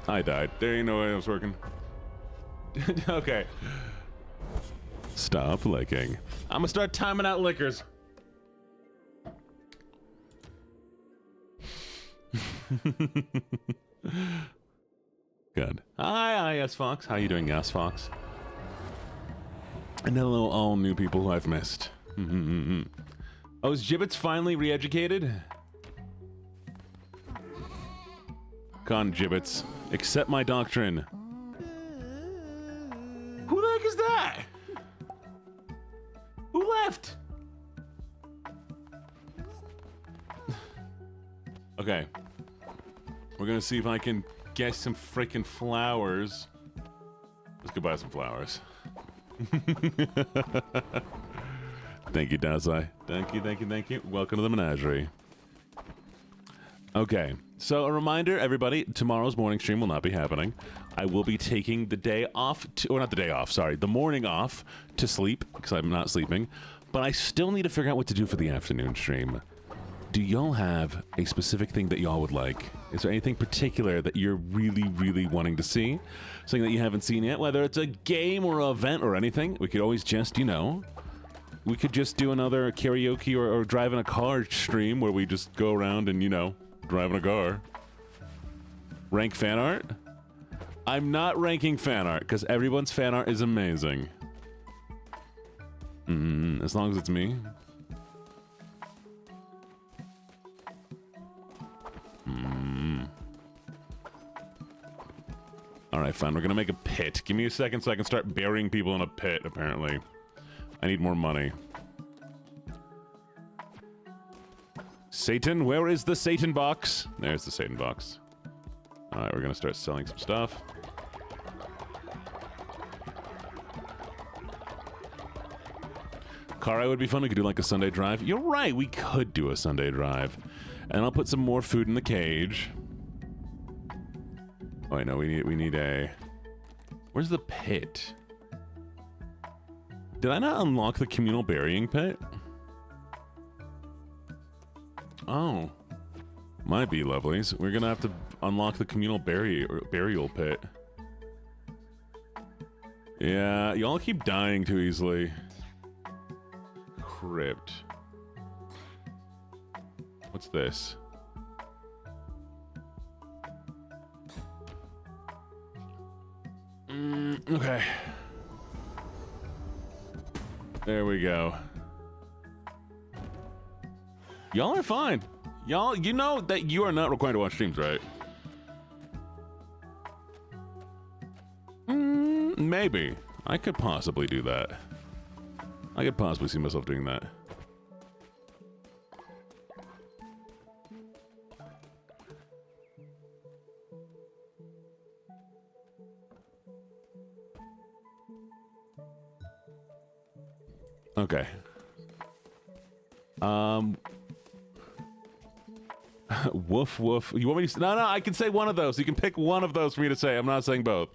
A: I died. There ain't no way I was working. Okay. Stop licking. I'm gonna start timing out lickers. Good. Hi, yes, Fox. How you doing, yes, Fox? And hello, all new people who I've missed. Oh, is Gibbets finally re-educated? Con Gibbets, accept my doctrine. Who the heck is that? Who left? Okay. We're gonna see if I can get some freaking flowers. Let's go buy some flowers. Thank you, Dazai. Thank you. Welcome to the menagerie. Okay, so a reminder, everybody, tomorrow's morning stream will not be happening. I will be taking the day off, or not the day off, sorry, the morning off to sleep, because I'm not sleeping. But I still need to figure out what to do for the afternoon stream. Do y'all have a specific thing that y'all would like? Is there anything particular that you're really, really wanting to see? Something that you haven't seen yet? Whether it's a game or an event or anything, we could always just, we could just do another karaoke or drive in a car stream where we just go around and, drive in a car. Rank fan art? I'm not ranking fan art, because everyone's fan art is amazing. As long as it's me. Alright, fine. We're gonna make a pit. Give me a second so I can start burying people in a pit, apparently. I need more money. Satan, where is the Satan box? There's the Satan box. Alright, we're gonna start selling some stuff. Car ride would be fun. We could do like a Sunday drive. You're right, we could do a Sunday drive. And I'll put some more food in the cage. Oh, I know, we need a... Where's the pit? Did I not unlock the communal burying pit? Oh. Might be, lovelies. We're gonna have to unlock the communal burial pit. Yeah, y'all keep dying too easily. Crypt. What's this? Okay. There we go. Y'all are fine. Y'all, you know that you are not required to watch streams, right? Maybe. I could possibly do that. I could possibly see myself doing that. Okay. Woof woof. You want me to? No, I can say one of those. You can pick one of those for me to say. I'm not saying both.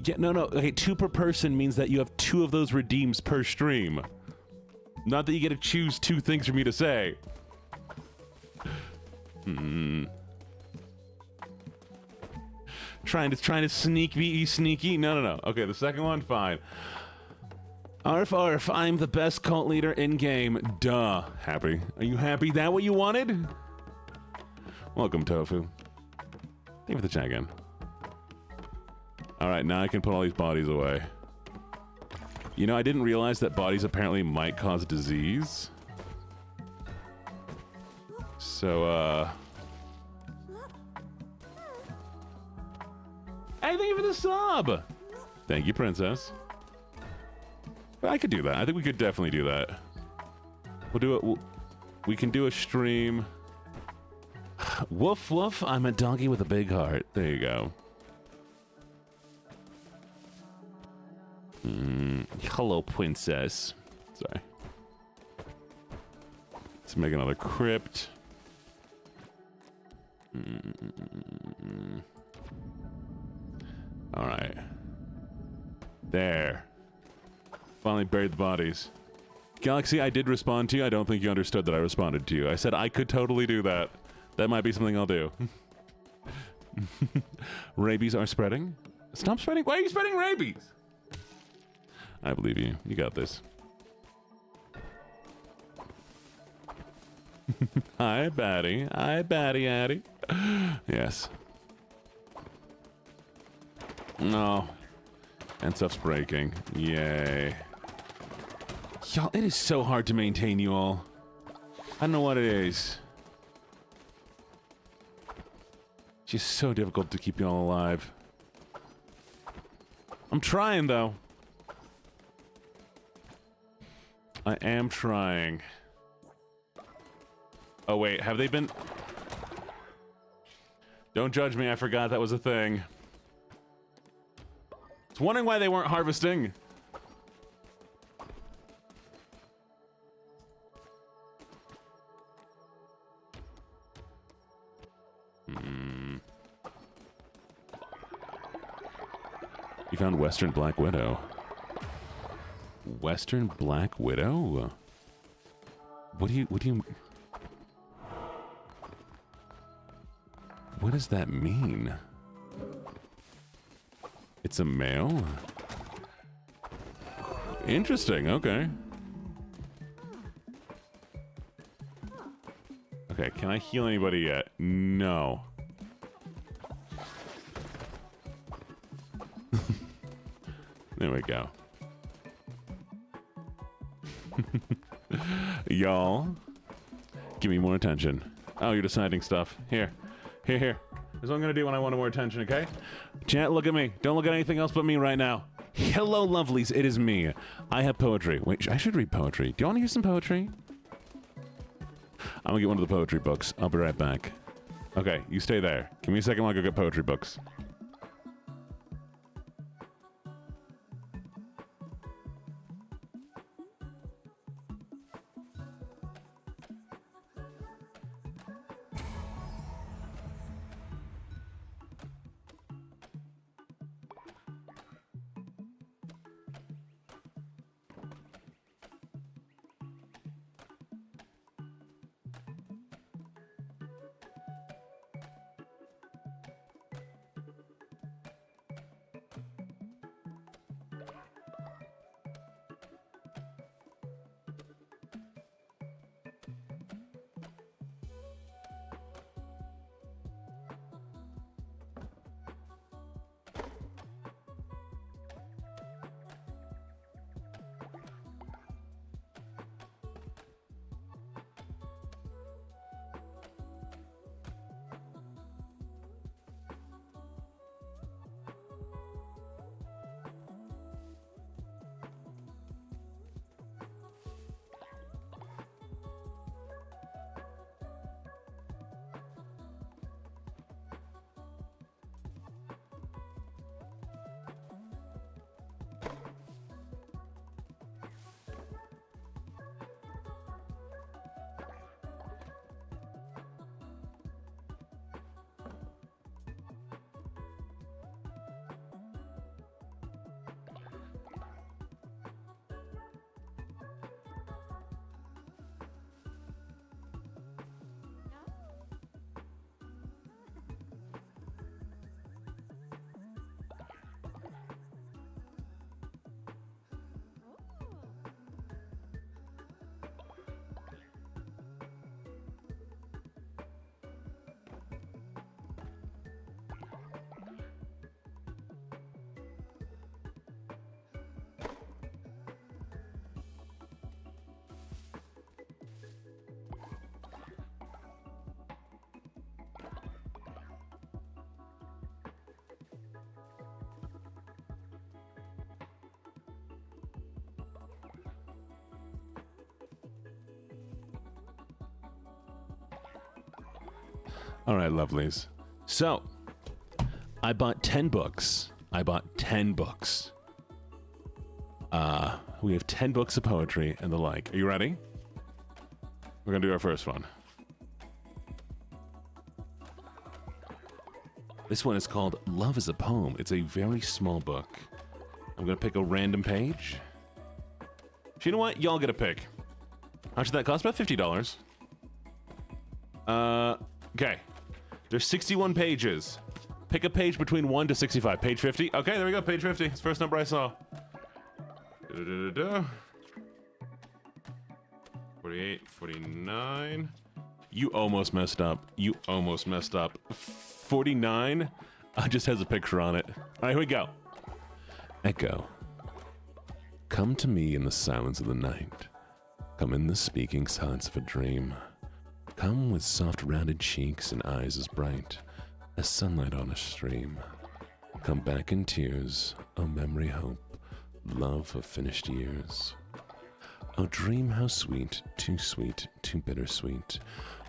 A: Yeah, no. Okay, 2 per person means that you have 2 of those redeems per stream. Not that you get to choose 2 things for me to say. Trying to sneaky. No. Okay, the second one, fine. Arf, I'm the best cult leader in game. Duh. Happy. Are you happy? That what you wanted? Welcome, Tofu. Thank you for the chat again. Alright, now I can put all these bodies away. You know, I didn't realize that bodies apparently might cause disease. So, Hey, thank you for the sub! Thank you, Princess. But I could do that. I think we could definitely do that. We'll do it. We can do a stream. Woof, woof. I'm a donkey with a big heart. There you go. Hello, Princess. Sorry. Let's make another crypt. All right. There. Finally buried the bodies. Galaxy, I did respond to you. I don't think you understood that I responded to you. I said I could totally do that. That might be something I'll do. Rabies are spreading? Stop spreading? Why are you spreading rabies? I believe you. You got this. Hi, Batty. Hi, Batty Addy. Yes. No. And stuff's breaking. Yay. Y'all, it is so hard to maintain you all. I don't know what it is. It's just so difficult to keep you all alive. I'm trying, though. I am trying. Oh, wait. Have they been... Don't judge me. I forgot that was a thing. I was wondering why they weren't harvesting. You found Western Black Widow. Western Black Widow? What do you... What does that mean? It's a male? Interesting, okay. Okay, can I heal anybody yet? No. There we go. Y'all, give me more attention. Oh, you're deciding stuff. Here. This is what I'm gonna do when I want more attention, okay? Chat, look at me. Don't look at anything else but me right now. Hello, lovelies. It is me. I have poetry. Wait, I should read poetry. Do you want to hear some poetry? I'm gonna get one of the poetry books. I'll be right back. Okay, you stay there. Give me a second while I go get poetry books. All right, lovelies. So, I bought 10 books. We have 10 books of poetry and the like. Are you ready? We're going to do our first one. This one is called Love is a Poem. It's a very small book. I'm going to pick a random page. You know what? Y'all get a pick. How much did that cost? About $50. Okay. There's 61 pages. Pick a page between 1 to 65. Page 50. Okay, there we go. Page 50. It's the first number I saw. 48, 49. You almost messed up. 49 just has a picture on it. All right, here we go. Echo. Come to me in the silence of the night. Come in the speaking silence of a dream. Come with soft rounded cheeks and eyes as bright as sunlight on a stream. Come back in tears, oh memory, hope, love of finished years. Oh dream how sweet, too bittersweet,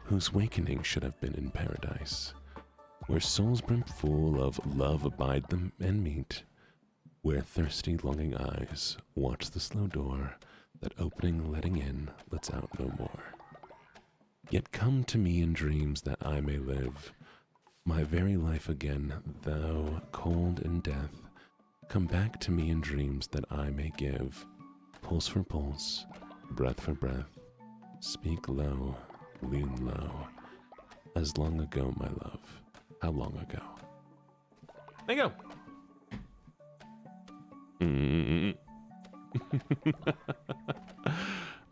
A: whose wakening should have been in paradise, where souls brim full of love abide them and meet, where thirsty longing eyes watch the slow door that opening letting in lets out no more. Yet come to me in dreams that I may live my very life again, thou cold in death. Come back to me in dreams that I may give pulse for pulse, breath for breath. Speak low, lean low. As long ago, my love. How long ago? There you go.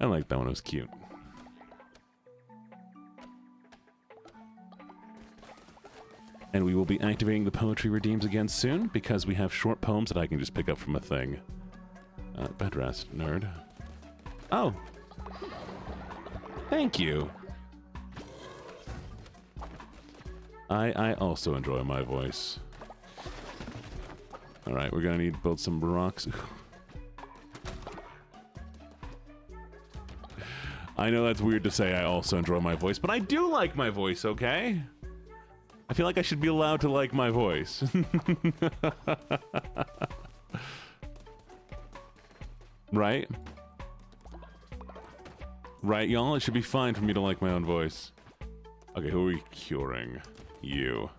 A: I like that one. It was cute. And we will be activating the poetry redeems again soon because we have short poems that I can just pick up from a thing. Bed rest, nerd. Oh. Thank you. I also enjoy my voice. All right, we're gonna need to build some rocks. I know that's weird to say I also enjoy my voice, but I do like my voice, okay? I feel like I should be allowed to like my voice. Right? Right, y'all? It should be fine for me to like my own voice. Okay, who are we curing? You.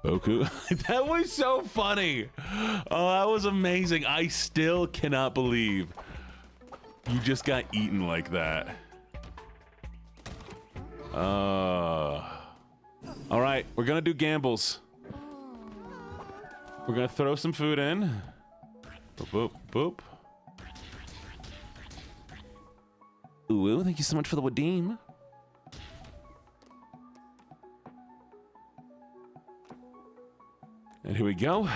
A: Boku. That was so funny. Oh, that was amazing. I still cannot believe you just got eaten like that. All right, we're gonna do gambles. We're gonna throw some food in. Boop, boop, boop. Ooh, thank you so much for the redeem. And here we go.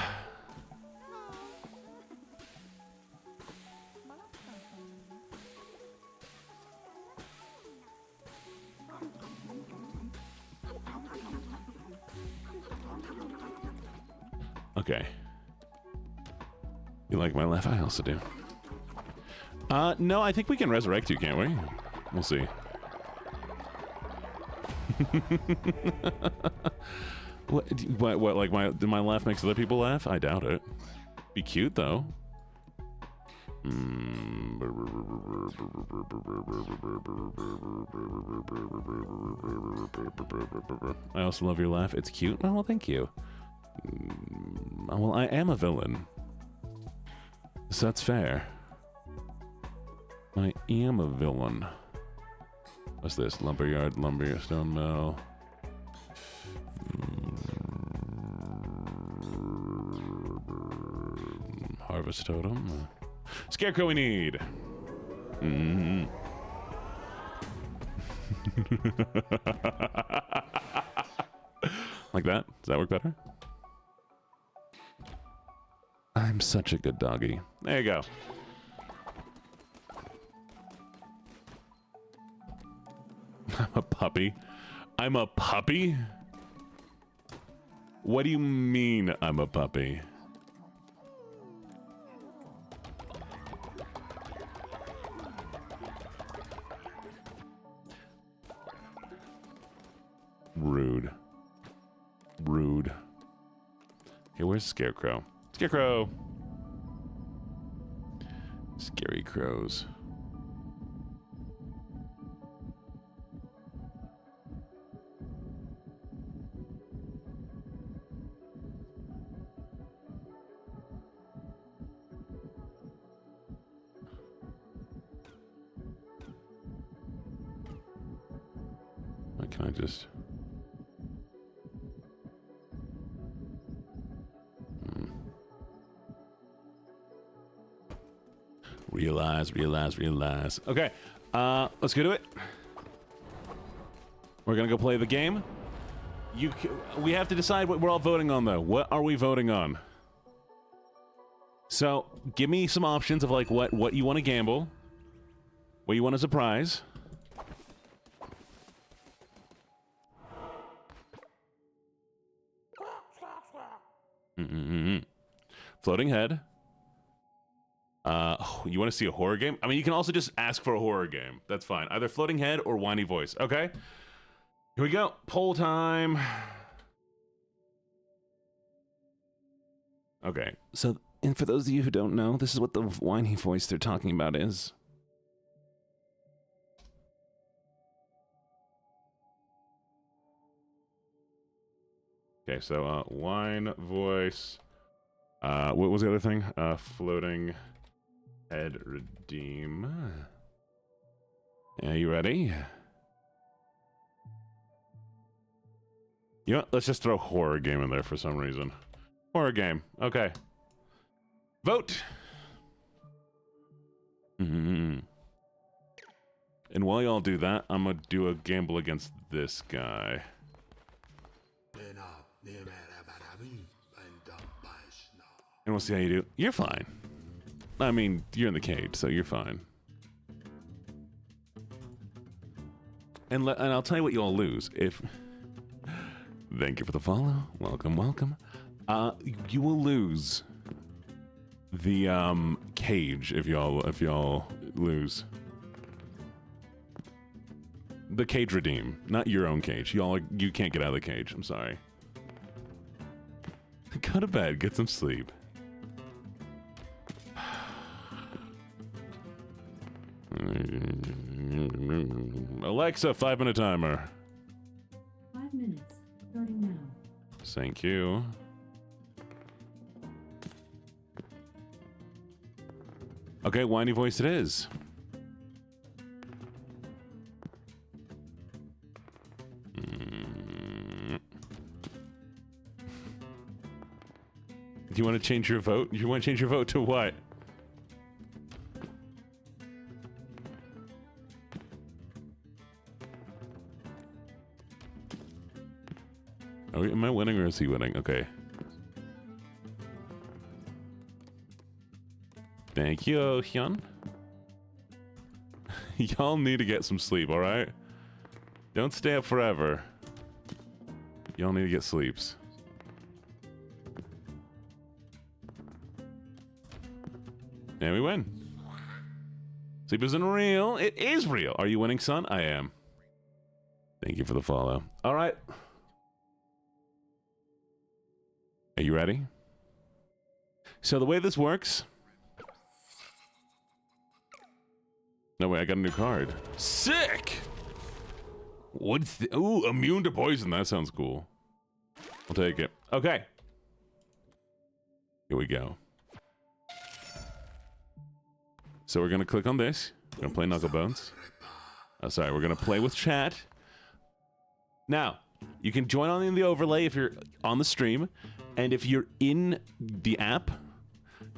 A: Okay. You like my laugh? I also do. No, I think we can resurrect you, can't we? We'll see. What, like my laugh makes other people laugh? I doubt it. Be cute, though. I also love your laugh. It's cute. Oh, well, thank you. Well, I am a villain. So that's fair. I am a villain. What's this? Lumberyard, lumber, stone mill. Harvest totem. Scarecrow we need. Like that? Does that work better? I'm such a good doggy. There you go. I'm a puppy. I'm a puppy? What do you mean I'm a puppy? Rude. Rude. Hey, where's Scarecrow? Scarecrow! Scary crows. Why can't I just... Realize. Okay, let's go to it. We're gonna go play the game. We have to decide what we're all voting on, though. What are we voting on? So, give me some options of like what you want to gamble, what you want to surprise. Floating head. You want to see a horror game? I mean, you can also just ask for a horror game. That's fine. Either floating head or whiny voice. Okay. Here we go. Poll time. Okay. So, and for those of you who don't know, this is what the whiny voice they're talking about is. Okay, so whine voice. What was the other thing? Floating head redeem. Are you ready? You know what? Let's just throw horror game in there for some reason. Horror game. Okay. Vote. And while y'all do that, I'm gonna do a gamble against this guy. And we'll see how you do. You're fine. I mean, you're in the cage, so you're fine. And I'll tell you what you'll lose if... Thank you for the follow. Welcome, welcome. You will lose the cage if y'all lose. The cage redeem, not your own cage. You can't get out of the cage. I'm sorry. Go to bed. Get some sleep. Alexa, 5-minute timer.
B: 5 minutes, starting now.
A: Thank you. Okay, whiny voice it is. Do you want to change your vote? You want to change your vote to what? Am I winning or is he winning? Okay. Thank you, Hyun. Y'all need to get some sleep, alright? Don't stay up forever. Y'all need to get sleeps. And we win. Sleep isn't real. It is real. Are you winning, son? I am. Thank you for the follow. Alright. Are you ready? So the way this works... No, wait, I got a new card. Sick! What's the... Ooh, immune to poison. That sounds cool. I'll take it. Okay. Here we go. So we're going to click on this. We're going to play Knuckle Bones. Oh, sorry, we're going to play with chat. Now, you can join on in the overlay if you're on the stream. And if you're in the app,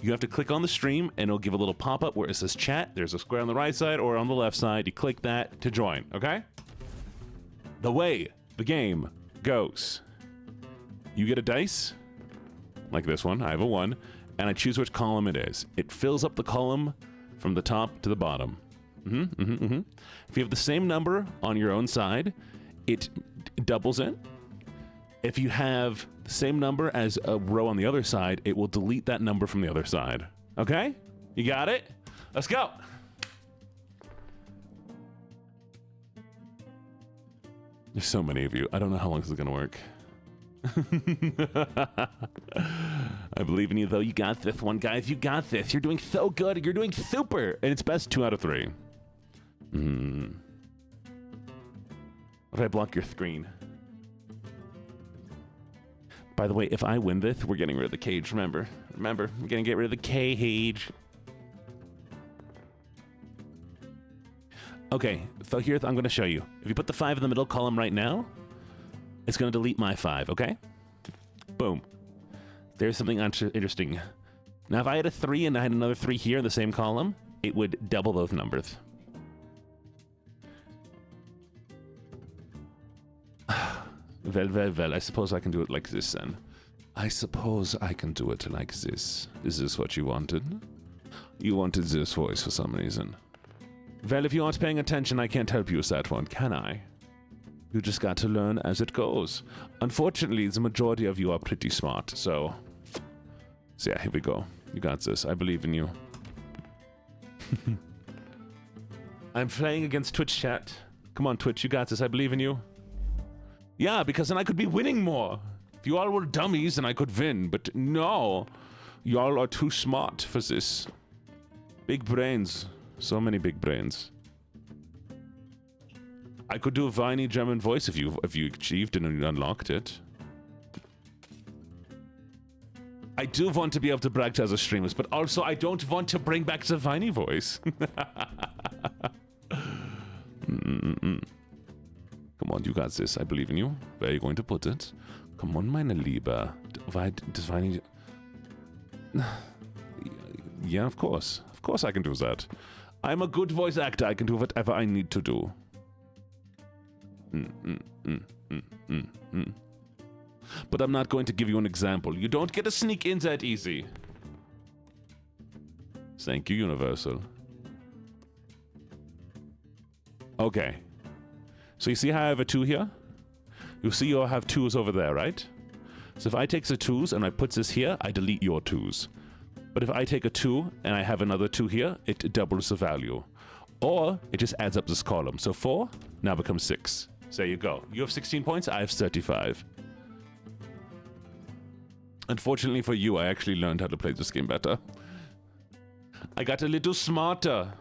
A: you have to click on the stream and it'll give a little pop-up where it says chat. There's a square on the right side or on the left side. You click that to join, okay? The way the game goes. You get a dice, like this one. I have a 1, and I choose which column it is. It fills up the column from the top to the bottom. If you have the same number on your own side, it doubles it. If you have the same number as a row on the other side, it will delete that number from the other side. Okay? You got it? Let's go. There's so many of you. I don't know how long this is gonna work. I believe in you, though. You got this one, guys. You got this. You're doing so good. You're doing super. And it's best 2 out of 3. What if I block your screen? By the way, if I win this, we're getting rid of the cage. Remember, we're gonna get rid of the cage. Okay, so here's I'm gonna show you. If you put the 5 in the middle column right now, it's gonna delete my 5. Okay. Boom. There's something interesting. Now, if I had a 3 and I had another 3 here in the same column, it would double those numbers. Well, I suppose I can do it like this then. I suppose I can do it like this. Is this what you wanted? You wanted this voice for some reason. Well, if you aren't paying attention, I can't help you with that one, can I? You just got to learn as it goes. Unfortunately, the majority of you are pretty smart, so yeah, here we go. You got this. I believe in you. I'm playing against Twitch chat. Come on, Twitch, you got this. I believe in you. Yeah, because then I could be winning more. If you all were dummies, then I could win, but no. Y'all are too smart for this. Big brains. So many big brains. I could do a viney German voice if you achieved it and unlocked it. I do want to be able to brag to other streamers, but also I don't want to bring back the viney voice. Come on, you got this. I believe in you. Where are you going to put it? Come on, meine Liebe. Does viney... Yeah, of course. Of course I can do that. I'm a good voice actor. I can do whatever I need to do. But I'm not going to give you an example. You don't get to sneak in that easy. Thank you, Universal. Okay. So you see how I have a 2 here? You see you have 2s over there, right? So if I take the 2s and I put this here, I delete your 2s. But if I take a 2 and I have another 2 here, it doubles the value. Or it just adds up this column. So 4 now becomes 6. So there you go. You have 16 points, I have 35. Unfortunately for you, I actually learned how to play this game better. I got a little smarter.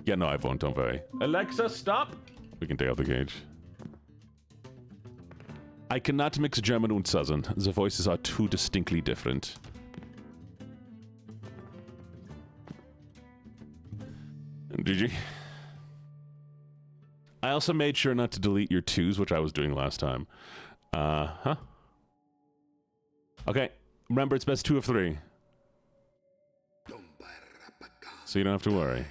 A: Yeah, no, I won't, don't worry. Alexa, stop! We can take out the cage. I cannot mix German and Southern. The voices are too distinctly different. GG. I also made sure not to delete your 2s, which I was doing last time. Okay, remember it's best 2 of 3. So you don't have to worry.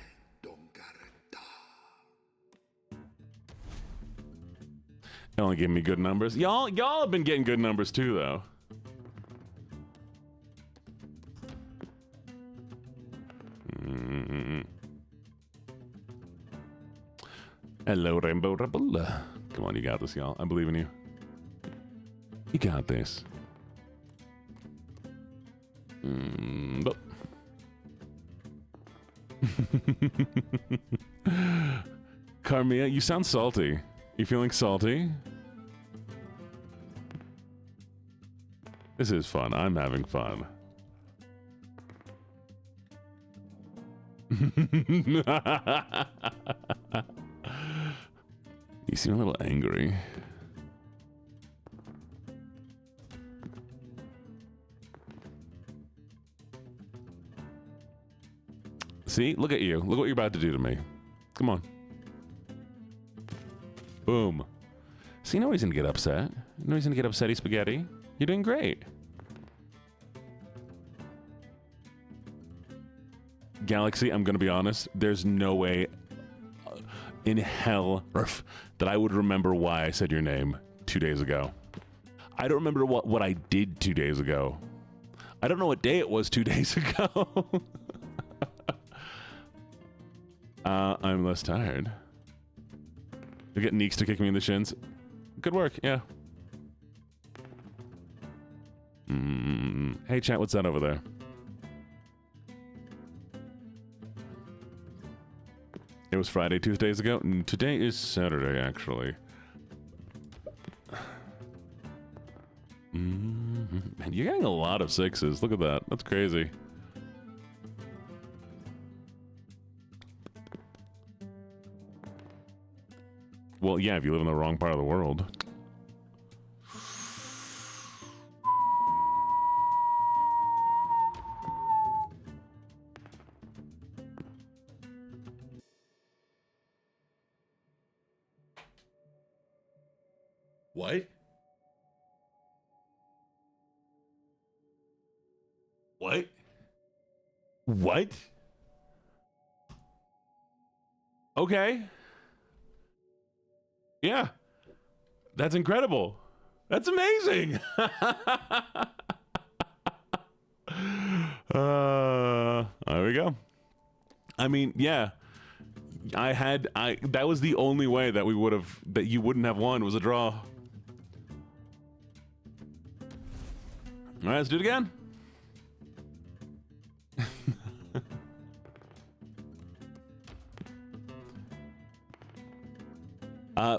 A: It only gave me good numbers. Y'all have been getting good numbers too, though. Hello, Rainbow Rebel. Come on, you got this, y'all. I believe in you. You got this. Carmia, you sound salty. You feeling salty? This is fun. I'm having fun. You seem a little angry. See? Look at you. Look what you're about to do to me. Come on. Boom. See, no reason to get upset. No reason to get upsetty, Spaghetti. You're doing great. Galaxy, I'm gonna be honest. There's no way in hell that I would remember why I said your name 2 days ago. I don't remember what I did 2 days ago. I don't know what day it was 2 days ago. I'm less tired. You get Neeks to kick me in the shins. Good work, yeah. Hey, chat, what's that over there? It was Friday 2 days ago. Today is Saturday, actually. Man, you're getting a lot of 6s. Look at that. That's crazy. Well, yeah, if you live in the wrong part of the world. What? What? What? Okay. Yeah. That's incredible. That's amazing. There we go. I mean, yeah. That was the only way that you wouldn't have won was a draw. All right, let's do it again.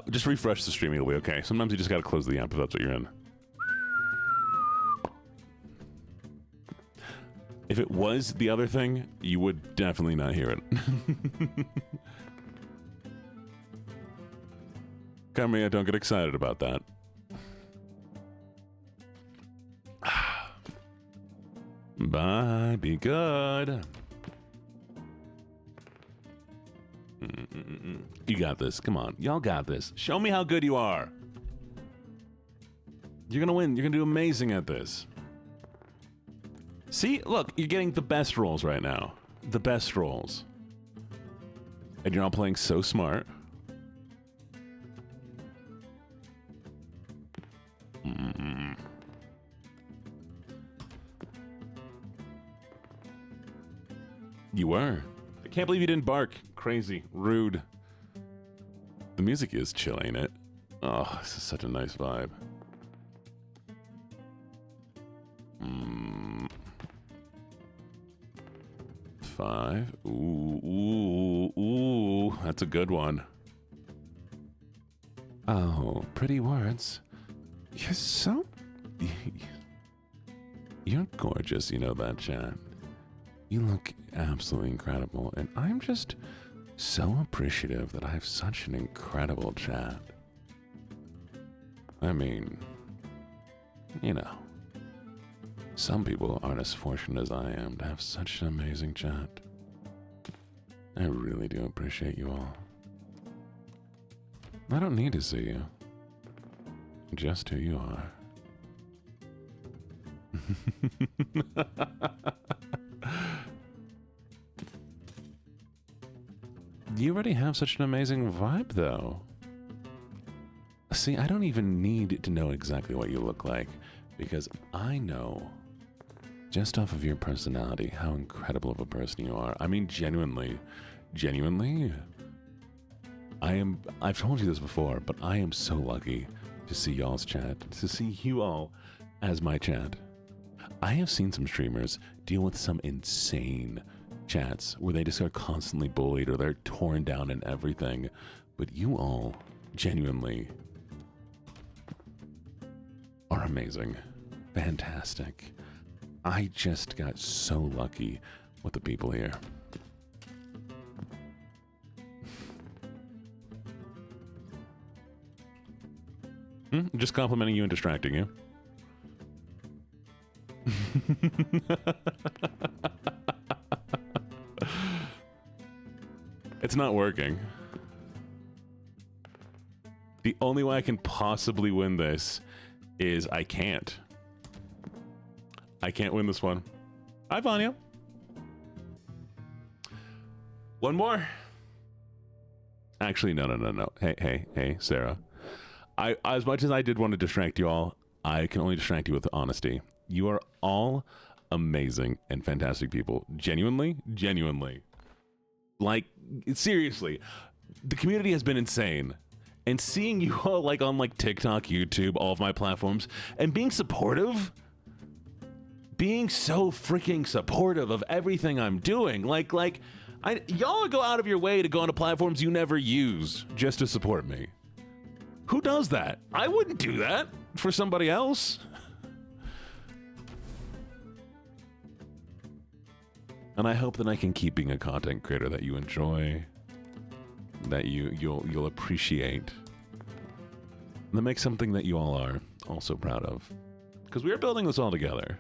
A: Just refresh the stream, it'll be okay. Sometimes you just gotta close the app if that's what you're in. If it was the other thing, you would definitely not hear it. Carmia, don't get excited about that. Bye, be good. You got this. Come on. Y'all got this. Show me how good you are. You're gonna win. You're gonna do amazing at this. See? Look, you're getting the best rolls right now. The best rolls. And you're all playing so smart. You were. I can't believe you didn't bark. Crazy. Rude. The music is chill, ain't it? Oh, this is such a nice vibe. 5. Ooh. That's a good one. Oh, pretty words. You're so... You're gorgeous, you know that, chat. You look absolutely incredible, and I'm just so appreciative that I have such an incredible chat. I mean, you know, some people aren't as fortunate as I am to have such an amazing chat. I really do appreciate you all. I don't need to see you. Just who you are. You already have such an amazing vibe, though. See, I don't even need to know exactly what you look like, because I know, just off of your personality, how incredible of a person you are. I mean, genuinely, I've told you this before, but I am so lucky to see y'all's chat, to see you all as my chat. I have seen some streamers deal with some insane chats where they just are constantly bullied or they're torn down and everything, but you all genuinely are amazing. Fantastic. I just got so lucky with the people here. Just complimenting you and distracting you. It's not working. The only way I can possibly win this is I can't. I can't win this one. Hi, Vanya. One more. Actually, no. Hey, Sarah. As much as I did want to distract you all, I can only distract you with honesty. You are all amazing and fantastic people. Genuinely. Like, seriously, the community has been insane. And seeing you all like on like TikTok, YouTube, all of my platforms, and being supportive, being so freaking supportive of everything I'm doing. Like, Y'all go out of your way to go onto platforms you never use just to support me. Who does that? I wouldn't do that for somebody else. And I hope that I can keep being a content creator that you enjoy, that you'll appreciate, and that makes something that you all are also proud of. Because we are building this all together.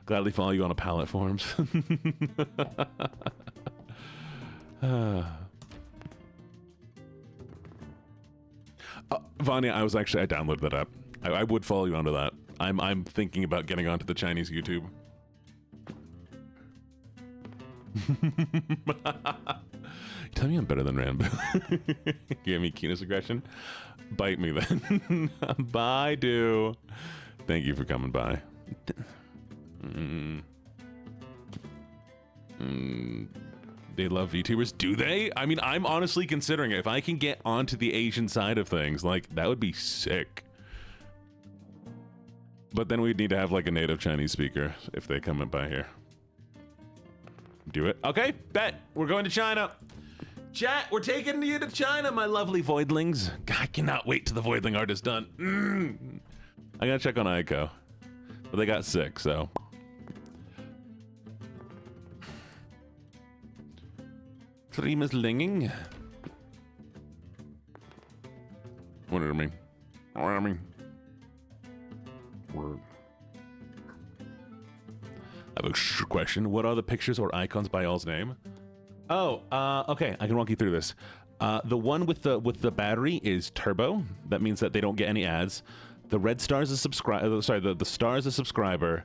A: Gladly follow you on a pallet forms. Vanya, I downloaded that app. I would follow you onto that. I'm thinking about getting onto the Chinese YouTube. Tell me I'm better than Rambo. Give me keenness aggression. Bite me then. Bye, do. Thank you for coming by. They love VTubers? Do they? I mean, I'm honestly considering it. If I can get onto the Asian side of things, like, that would be sick. But then we'd need to have, like, a native Chinese speaker if they come by here. Do it. Okay, bet. We're going to China. Chat, we're taking you to China, my lovely voidlings. God, I cannot wait till the voidling art is done. I gotta check on Aiko. But they got sick, so. Stream is linging. What do you mean? I mean. I have a question. What are the pictures or icons by y'all's name? Oh, okay. I can walk you through this. The one with the battery is turbo. That means that they don't get any ads. The red star is a subscriber. Sorry, the star is a subscriber.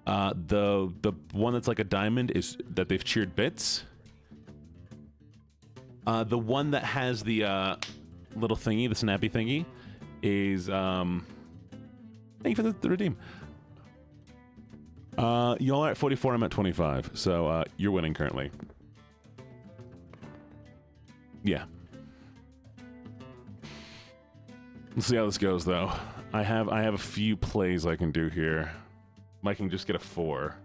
A: The one that's like a diamond is that they've cheered bits. The one that has the little thingy, the snappy thingy, is thank you for the redeem. Y'all are at 44. I'm at 25. So you're winning currently. Yeah. Let's see how this goes, though. I have a few plays I can do here. I can just get a 4.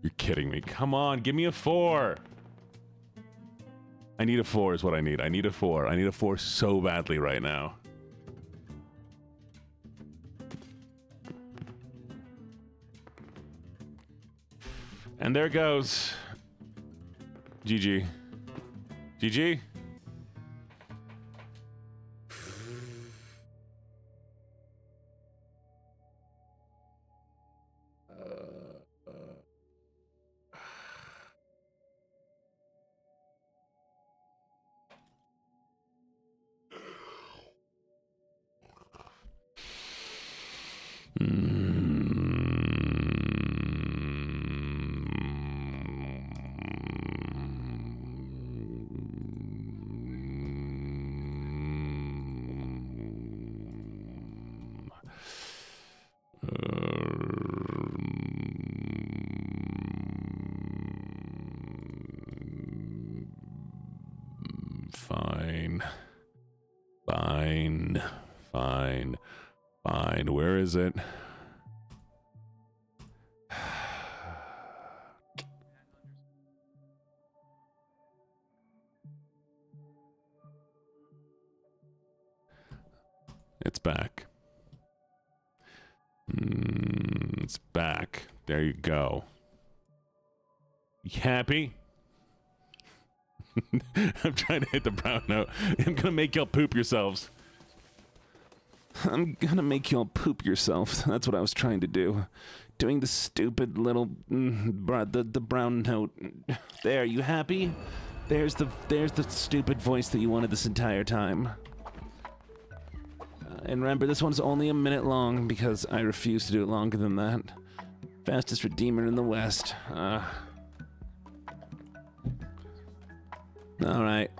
A: You're kidding me. Come on, give me a 4. I need a 4 is what I need. I need a 4. I need a 4 so badly right now. And there goes. GG. GG. Fine. Where is it? It's back. It's back. There you go. You happy? I'm trying to hit the brown note. I'm gonna make y'all poop yourselves. I'm gonna make y'all poop yourself. That's what I was trying to do. Doing the stupid little the brown note. There, you happy? There's the stupid voice that you wanted this entire time. And remember, this one's only a minute long because I refuse to do it longer than that. Fastest redeemer in the West. Alright.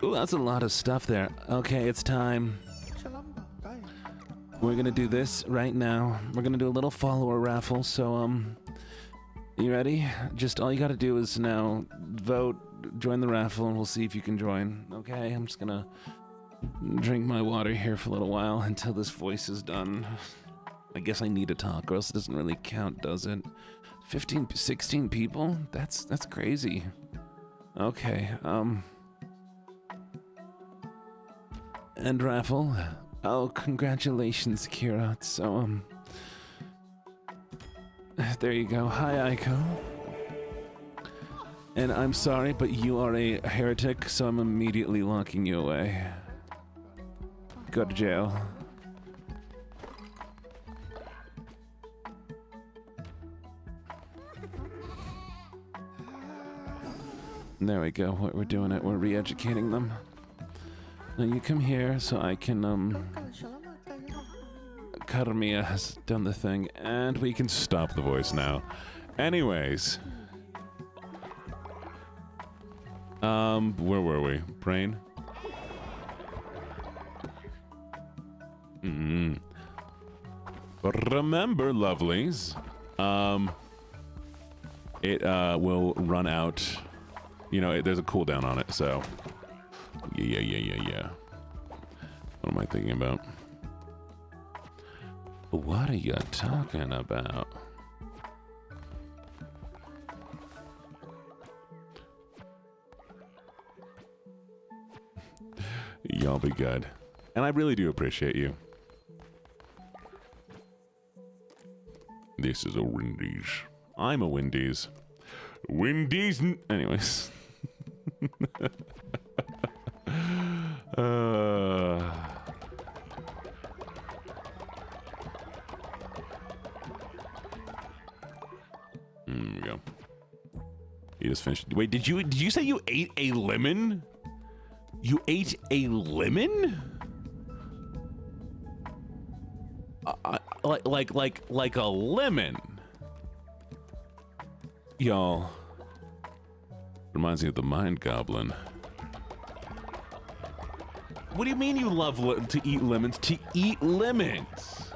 A: Ooh, that's a lot of stuff there. Okay, it's time. We're gonna do this right now. We're gonna do a little follower raffle, so, you ready? Just all you gotta do is now vote, join the raffle, and we'll see if you can join. Okay, I'm just gonna drink my water here for a little while until this voice is done. I guess I need to talk, or else it doesn't really count, does it? 15, 16 people? That's crazy. Okay, and raffle. Oh, congratulations, Kira. So, there you go. Hi, Aiko. And I'm sorry, but you are a heretic, so I'm immediately locking you away. Go to jail. There we go. We're doing it. We're re-educating them. Now you come here so I can, Karmia has done the thing, and we can stop the voice now. Anyways. Where were we? Brain? Remember, lovelies, it will run out. You know, there's a cooldown on it, so yeah. What am I thinking about? What are you talking about? Y'all be good. And I really do appreciate you. This is a Wendy's. I'm a Wendy's. Wendy's. Anyways. There we go. You just finished. Wait, did you say you ate a lemon? You ate a lemon? Like a lemon. Y'all. Reminds me of the Mind Goblin. What do you mean you love to eat lemons? To eat lemons?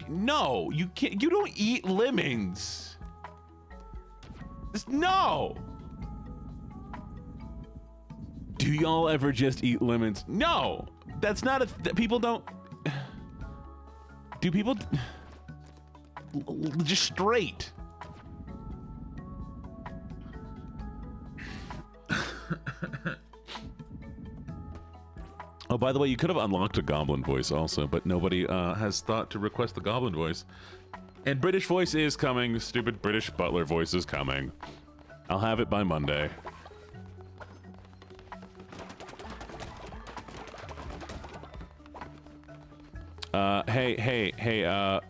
A: No, you can't. You don't eat lemons. No. Do y'all ever just eat lemons? No, that's not a. People don't. Do people just straight? Oh, by the way, you could have unlocked a goblin voice also, but nobody has thought to request the goblin voice. And British voice is coming. Stupid British butler voice is coming. I'll have it by Monday. Hey,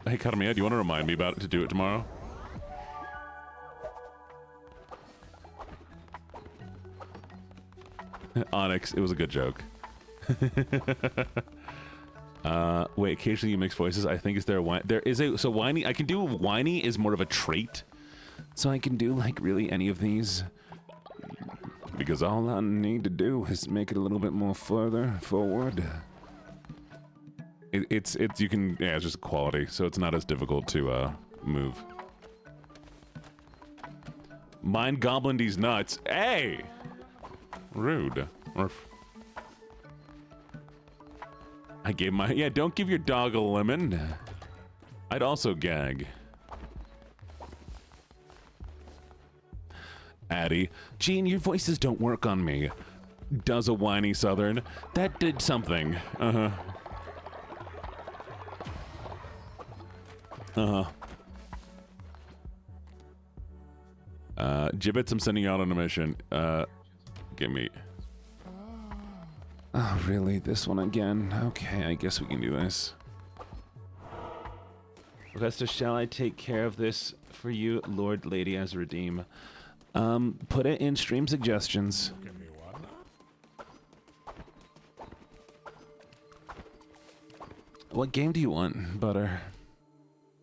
A: Katamiya, do you want to remind me about it to do it tomorrow? Onyx, it was a good joke. Wait, occasionally you mix voices. I think there is a, so whiny, I can do whiny is more of a trait. So I can do like really any of these. Because all I need to do is make it a little bit more further forward. It's you can, yeah, it's just quality, so it's not as difficult to move. Mind Goblin these nuts. Hey! Rude. I gave my, yeah, don't give your dog a lemon. I'd also gag. Addie, Gene, your voices don't work on me. Does a whiny southern. That did something. Uh-huh. Gibbets, I'm sending you out on a mission. Give me. Oh, really? This one again? Okay, I guess we can do this. Augusta, shall I take care of this for you, Lord Lady as redeem? Put it in stream suggestions.
C: Give me one.
A: What game do you want, Butter?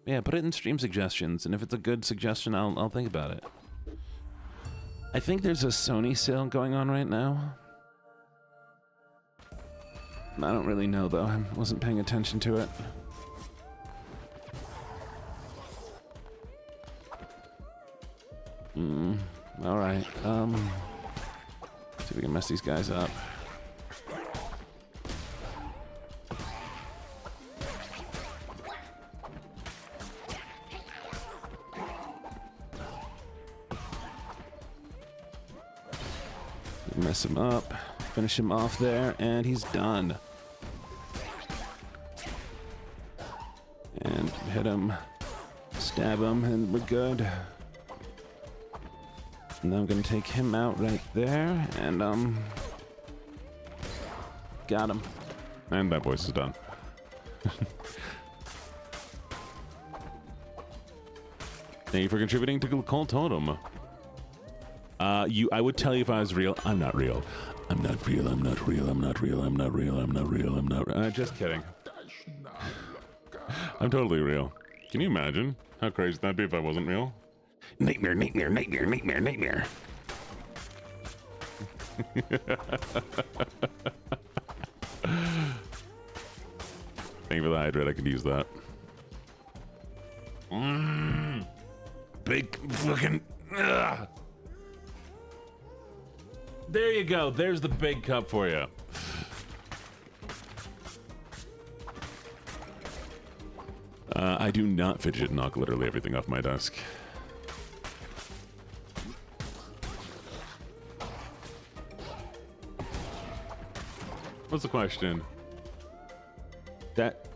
A: Yeah, put it in stream suggestions, and if it's a good suggestion, I'll think about it. I think there's a Sony sale going on right now. I don't really know, though. I wasn't paying attention to it. Alright, see if we can mess these guys up. Mess him up. Finish him off there, and he's done. And hit him. Stab him, and we're good. And then I'm gonna take him out right there, and got him. And that voice is done. Thank you for contributing to Cult Totem. I would tell you if I was real. I'm not real. I'm not real. I'm not real. I'm not real. I'm not real. I'm not real. I'm not. Just kidding. I'm totally real. Can you imagine how crazy that'd be if I wasn't real? Nightmare, nightmare, nightmare, nightmare, nightmare. Thank you for the hydrate. I could use that. Big fucking. Ugh. There you go. There's the big cup for you. I do not fidget and knock literally everything off my desk. What's the question? That...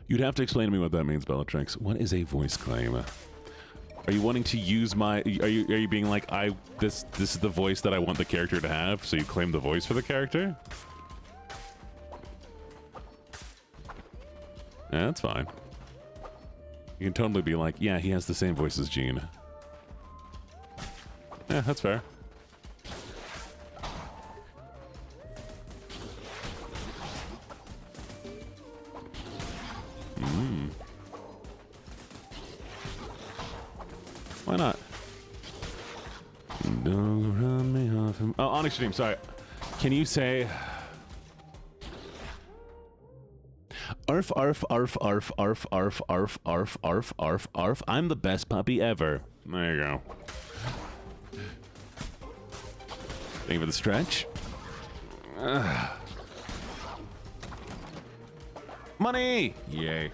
A: You'd have to explain to me what that means, Bellatrix. What is a voice claim? Are you wanting to use my... Are you being like, this is the voice that I want the character to have, so you claim the voice for the character? Yeah, that's fine. You can totally be like, yeah, he has the same voice as Gene. Yeah, that's fair. Why not? Don't run me off him. Oh, Onyx Stream, sorry. Can you say... Arf, arf, arf, arf, arf, arf, arf, arf, arf, arf, arf. I'm the best puppy ever. There you go. Thank you for the stretch. Money! Yay.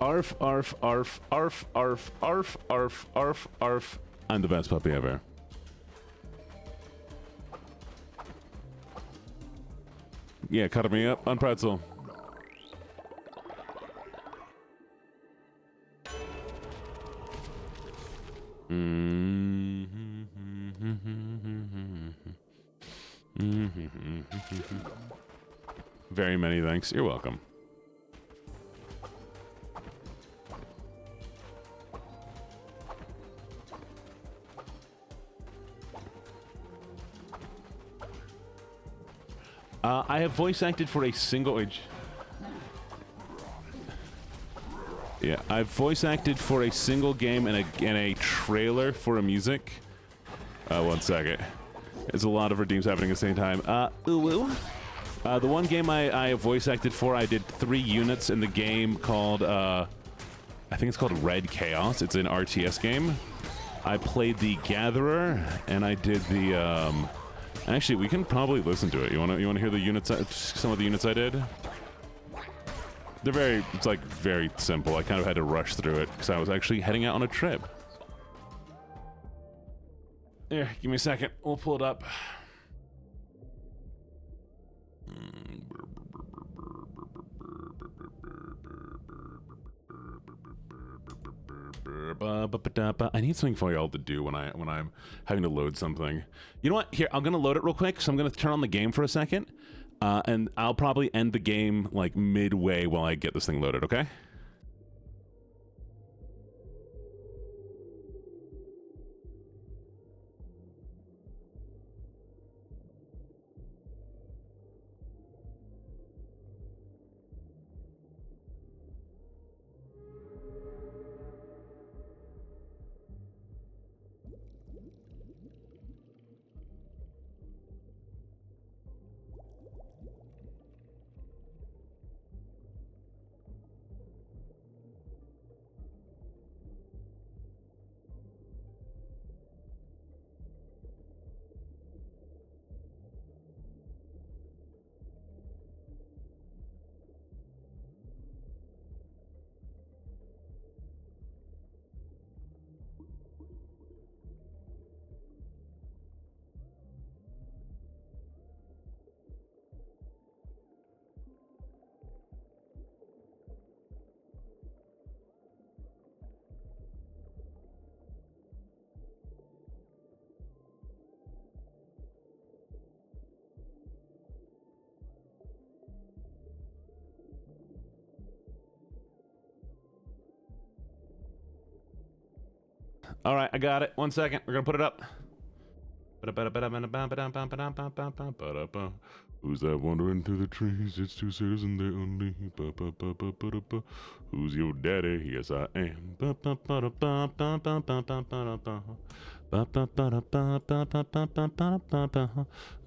A: Arf, arf, arf, arf, arf, arf, arf, arf, arf. I'm the best puppy ever. Yeah, cut me up on pretzel. Very many thanks. You're welcome. I have voice acted for a single age. Yeah, I've voice acted for a single game and a trailer for a music. One second. There's a lot of redeems happening at the same time. The one game I voice acted for, I did 3 units in the game called, I think it's called Red Chaos. It's an RTS game. I played the Gatherer, and I did the, actually, we can probably listen to it. You wanna hear the units, some of the units I did? They're it's like very simple. I kind of had to rush through it because I was actually heading out on a trip. Here, give me a second. We'll pull it up. I need something for y'all to do when I'm having to load something. You know what? Here, I'm gonna load it real quick. So I'm gonna turn on the game for a second, and I'll probably end the game like midway while I get this thing loaded. Okay? All right, I got it. 1 second. We're gonna put it up. Who's that wandering through the trees? It's two citizens there only. Who's your daddy? Yes, I am.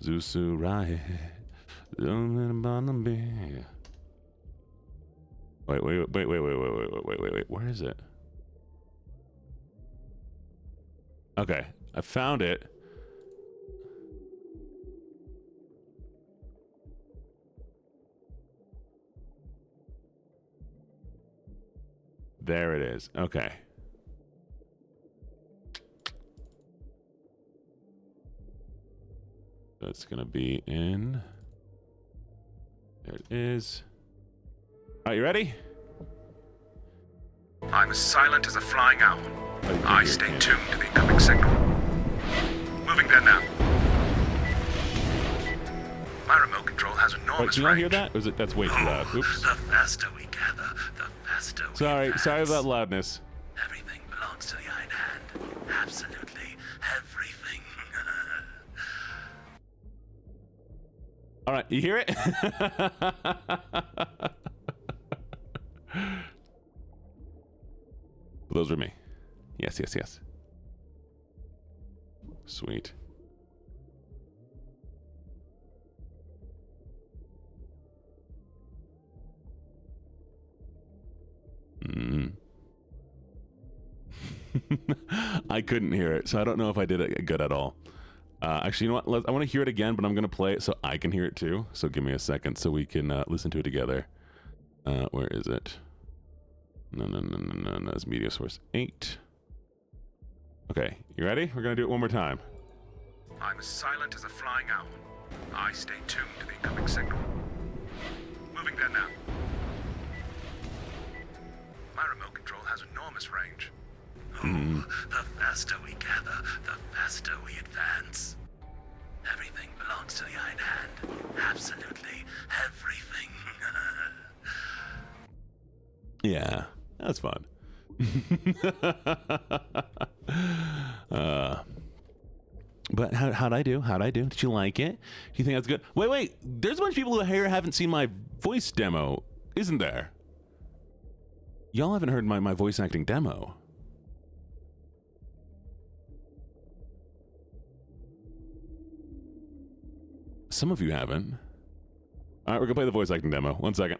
A: Zusurai. Wait. Where is it? Okay, I found it. There it is. Okay. So it's gonna be in. There it is. Are you ready?
C: I'm as silent as a flying owl. I stay tuned to the incoming signal. Moving there now. My remote control has enormous
A: Wait, can you not hear
C: range.
A: that? Or is it that's way too loud? Oops.
C: The faster we gather, the faster we
A: Sorry
C: advance.
A: about loudness.
C: Everything belongs to the Iron Hand. Absolutely everything.
A: All right, you hear it? Those are me. Yes. Sweet. I couldn't hear it, so I don't know if I did it good at all. Actually, you know what? I want to hear it again, but I'm going to play it so I can hear it too. So give me a second so we can listen to it together. Where is it? No. It's media source 8. Okay, you ready? We're going to do it one more time.
C: I'm as silent as a flying owl. I stay tuned to the incoming signal. Moving there now. My remote control has enormous range. The faster we gather, the faster we advance. Everything belongs to the Iron Hand. Absolutely everything.
A: Yeah, that's fun. But how'd I do? Did you like it? Do you think that's good? Wait. There's a bunch of people here who haven't seen my voice demo, isn't there? Y'all haven't heard my voice acting demo. Some of you haven't. All right, we're gonna play the voice acting demo. 1 second.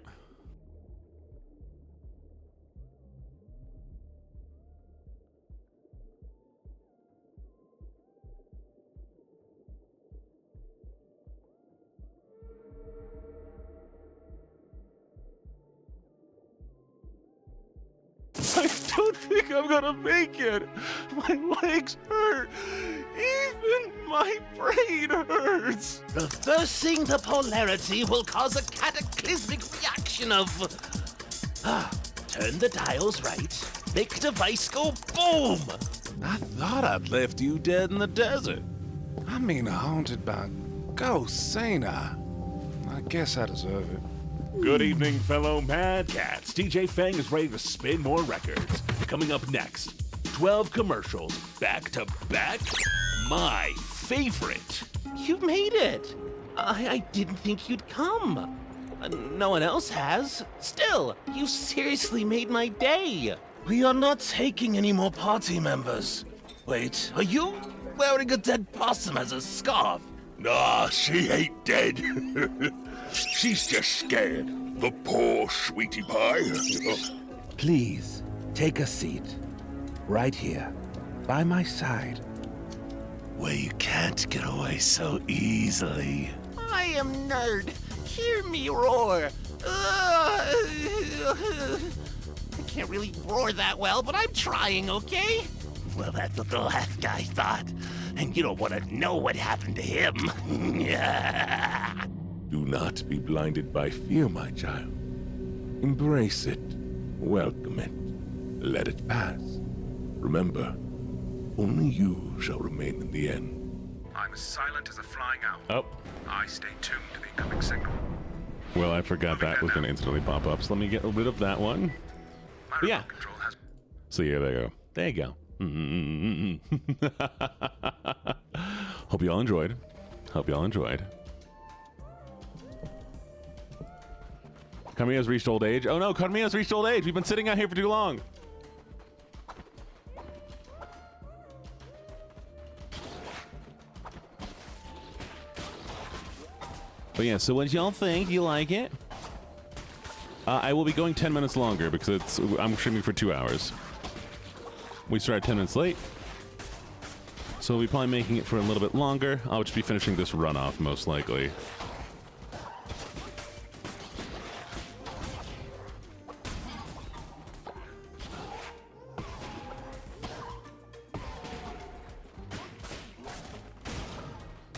A: I don't think I'm gonna make it. My legs hurt. Even my brain hurts.
D: Reversing the polarity will cause a cataclysmic reaction of... turn the dials right, make device go boom!
E: I thought I'd left you dead in the desert. I mean, haunted by ghosts, ain't I? I guess I deserve it.
F: Good evening, fellow Mad Cats. DJ Fang is ready to spin more records. Coming up next, 12 commercials back to back. My favorite.
D: You made it! I didn't think you'd come. No one else has. Still, you seriously made my day. We are not taking any more party members. Wait, are you wearing a dead possum as a scarf?
F: Nah, she ain't dead. She's just scared. The poor sweetie pie.
G: Please, take a seat. Right here, by my side.
F: Where you can't get away so easily.
D: I am nerd. Hear me roar. I can't really roar that well, but I'm trying, okay?
F: Well, that's what the last guy thought. And you don't want to know what happened to him.
E: Do not be blinded by fear, my child. Embrace it. Welcome it. Let it pass. Remember, only you shall remain in the end.
C: I'm as silent as a flying owl.
A: Oh,
C: I stay tuned to the incoming signal.
A: well, I forgot that was gonna instantly pop up. So let me get rid of that one.
C: My
A: Yeah.
C: remote control has...
A: So yeah, there you go. There you go. Hope you all enjoyed. Hope you all enjoyed. Kamiya's reached old age. Oh no, Kamiya's reached old age. We've been sitting out here for too long. But yeah, so what y'all think? Do you like it? I will be going 10 minutes longer because I'm streaming for 2 hours. We started 10 minutes late. So we'll be probably making it for a little bit longer. I'll just be finishing this run off, most likely.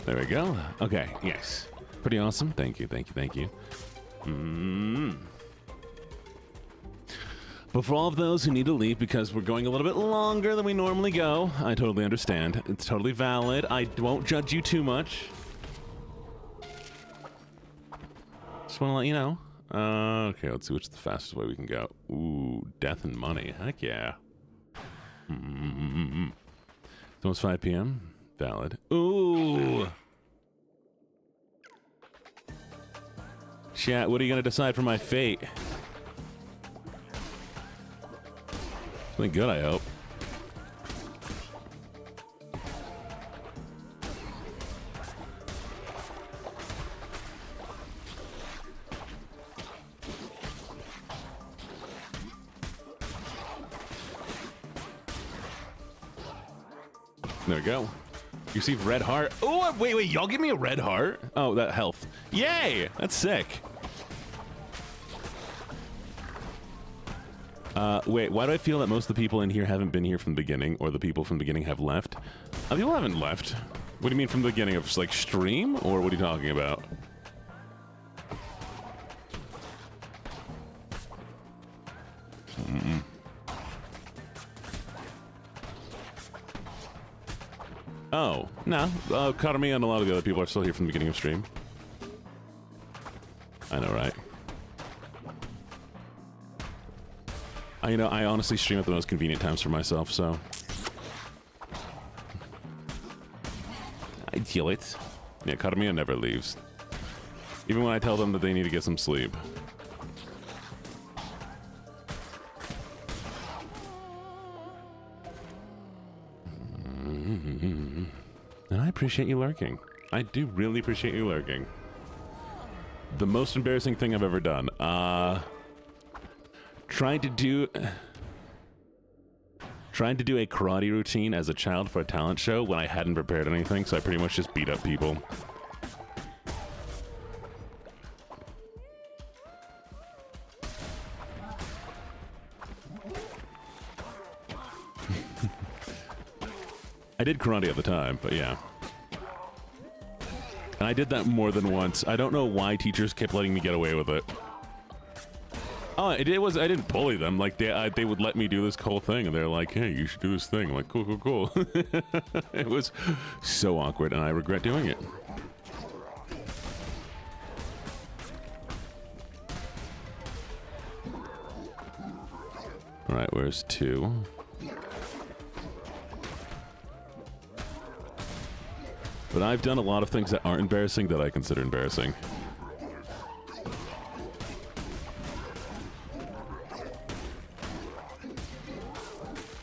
A: There we go. Okay, yes. Pretty awesome. Thank you, thank you, thank you. But for all of those who need to leave because we're going a little bit longer than we normally go, I totally understand. It's totally valid. I won't judge you too much. Just want to let you know. Okay, let's see which is the fastest way we can go. Ooh, death and money. Heck yeah. It's almost 5 p.m. Valid. Ooh. Chat, what are you going to decide for my fate? Something good, I hope. There we go. You receive red heart. Oh, wait, y'all give me a red heart? Oh, that health. Yay! That's sick. Wait, why do I feel that most of the people in here haven't been here from the beginning, or the people from the beginning have left? People haven't left. What do you mean from the beginning of, like, stream, or what are you talking about? Oh, no. Karami and a lot of the other people are still here from the beginning of stream. I know, right? You know, I honestly stream at the most convenient times for myself, so... I deal it. Yeah, Karami never leaves. Even when I tell them that they need to get some sleep. And I appreciate you lurking. I do really appreciate you lurking. The most embarrassing thing I've ever done. Trying to do a karate routine as a child for a talent show when I hadn't prepared anything, so I pretty much just beat up people. I did karate at the time, but yeah. And I did that more than once. I don't know why teachers kept letting me get away with it. Oh, I didn't bully them. Like, they would let me do this whole thing, and they're like, hey, you should do this thing. I'm like, cool, cool, cool. It was so awkward, and I regret doing it. All right, where's 2? But I've done a lot of things that aren't embarrassing that I consider embarrassing.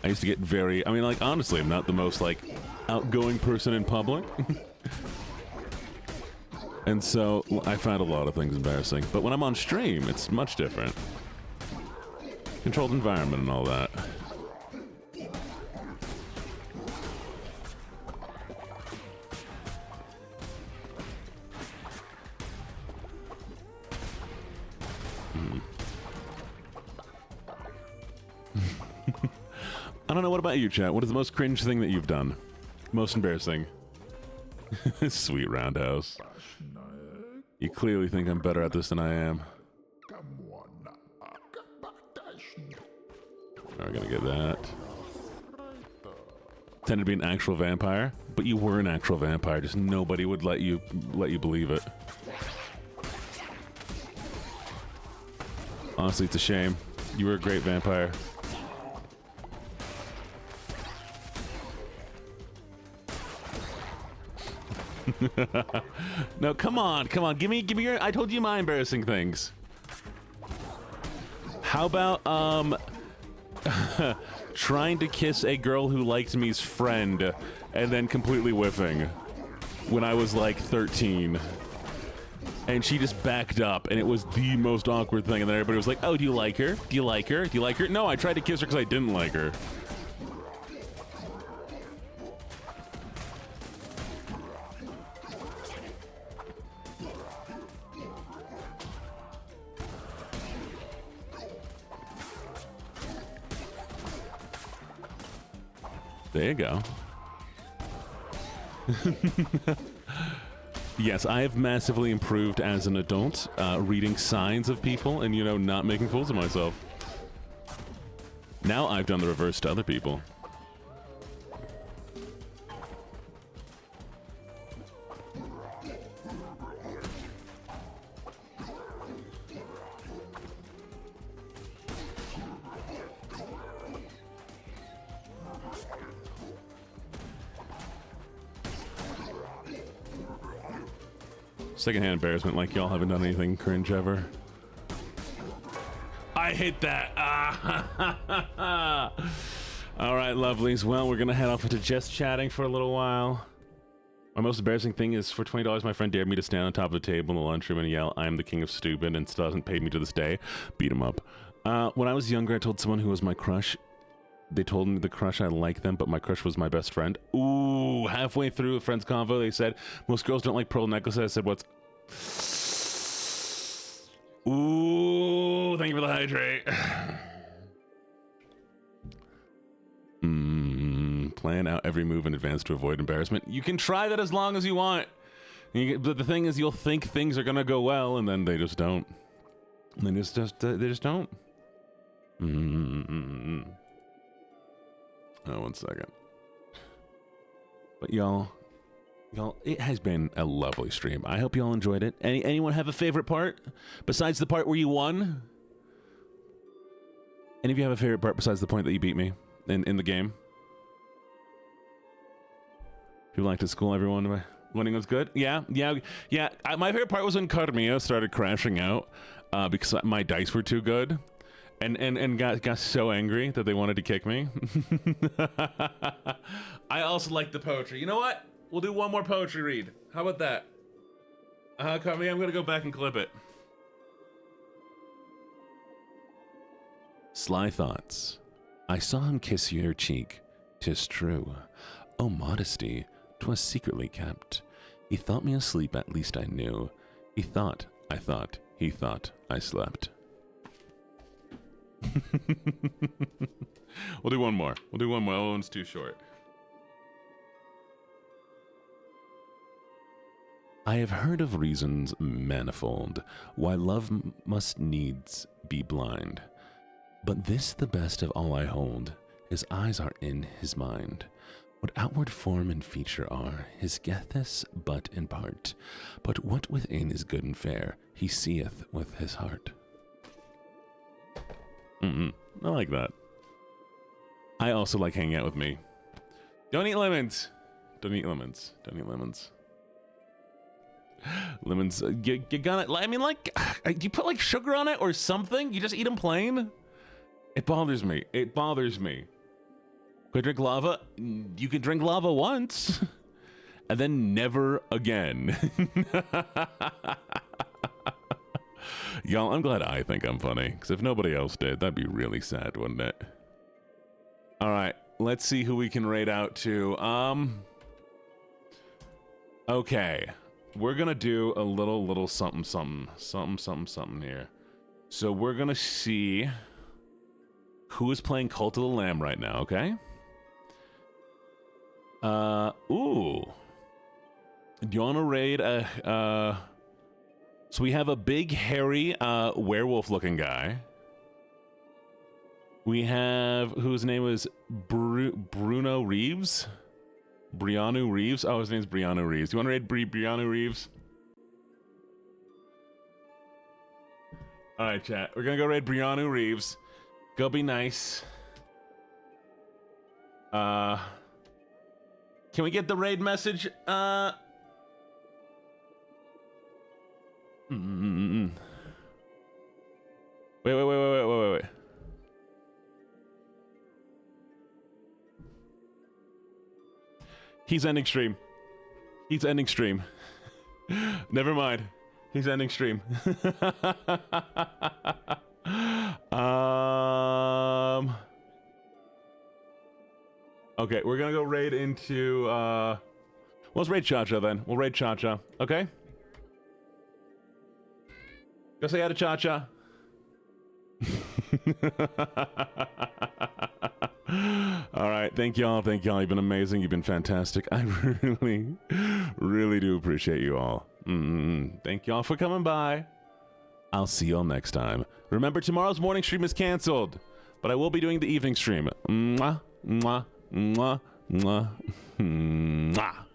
A: I used to get very... I mean, like, honestly, I'm not the most, like, outgoing person in public. And so I find a lot of things embarrassing. But when I'm on stream, it's much different. Controlled environment and all that. I don't know, what about you, chat? What is the most cringe thing that you've done? Most embarrassing? Sweet roundhouse. You clearly think I'm better at this than I am. We're gonna get that. Tended to be an actual vampire, but you were an actual vampire, just nobody would let you believe it. Honestly, it's a shame. You were a great vampire. No, come on. Give me your. I told you my embarrassing things. How about trying to kiss a girl who liked me's friend and then completely whiffing when I was like 13. And she just backed up, and it was the most awkward thing. And then everybody was like, "Oh, do you like her? Do you like her? Do you like her?" No, I tried to kiss her because I didn't like her. There you go. Yes, I have massively improved as an adult, reading signs of people and, you know, not making fools of myself. Now I've done the reverse to other people. Secondhand embarrassment, like y'all haven't done anything cringe ever. I hate that. All right, lovelies. Well, we're gonna head off into just chatting for a little while. My most embarrassing thing is for $20, my friend dared me to stand on top of the table in the lunchroom and yell, "I am the king of stupid," and still hasn't paid me to this day. Beat him up. When I was younger, I told someone who was my crush. They told me the crush I liked them, but my crush was my best friend. Ooh, halfway through a friend's convo, they said, "Most girls don't like pearl necklaces." I said, "What's..." Ooh, thank you for the hydrate. Plan out every move in advance to avoid embarrassment. You can try that as long as you want. But the thing is, you'll think things are gonna go well, and then they just don't. And they just don't. Oh, 1 second. But y'all, it has been a lovely stream. I hope y'all enjoyed it. Anyone have a favorite part besides the part where you won? Any of you have a favorite part besides the point that you beat me in the game? People like to school everyone. Winning was good. Yeah. My favorite part was when Carmia started crashing out because my dice were too good. And got so angry that they wanted to kick me. I also like the poetry. You know what? We'll do one more poetry read. How about that? Carmi, I'm gonna go back and clip it. Sly thoughts. I saw him kiss your cheek. 'Tis true. Oh, modesty, 'twas secretly kept. He thought me asleep, at least I knew. He thought, I thought, he thought I slept. We'll do one more. That one's too short. I have heard of reasons manifold why love must needs be blind. But this the best of all I hold, his eyes are in his mind. What outward form and feature are, his getheth but in part. But what within is good and fair, he seeth with his heart. I like that. I also like hanging out with me. Don't eat lemons. Don't eat lemons. Don't eat lemons. Lemons, you gonna, I mean, like, you put like sugar on it or something? You just eat them plain? It bothers me. It bothers me. Could I drink lava? You can drink lava once. And then never again. Y'all, I'm glad I think I'm funny, because if nobody else did, that'd be really sad, wouldn't it? All right, let's see who we can rate out to. Okay, we're gonna do a little something here. So we're gonna see who is playing Cult of the Lamb right now, okay? Ooh. Do you want to raid so we have a big, hairy, werewolf-looking guy. We have, whose name is Bruno Reeves? Briannu Reeves? Oh, his name's Briannu Reeves. You want to raid Briannu Reeves? Alright, chat. We're gonna go raid Briannu Reeves. Go be nice. Can we get the raid message? Wait. He's ending stream. He's ending stream. Never mind. He's ending stream. Okay, we're gonna go raid into, let's raid Cha-Cha then. We'll raid Cha-Cha, okay? Go say hi to Cha-Cha. All right, thank y'all. You've been amazing. You've been fantastic. I really do appreciate you all. Thank y'all for coming by. I'll see y'all next time. Remember, tomorrow's morning stream is canceled, but I will be doing the evening stream. Mwah, mwah, mwah, mwah, mwah.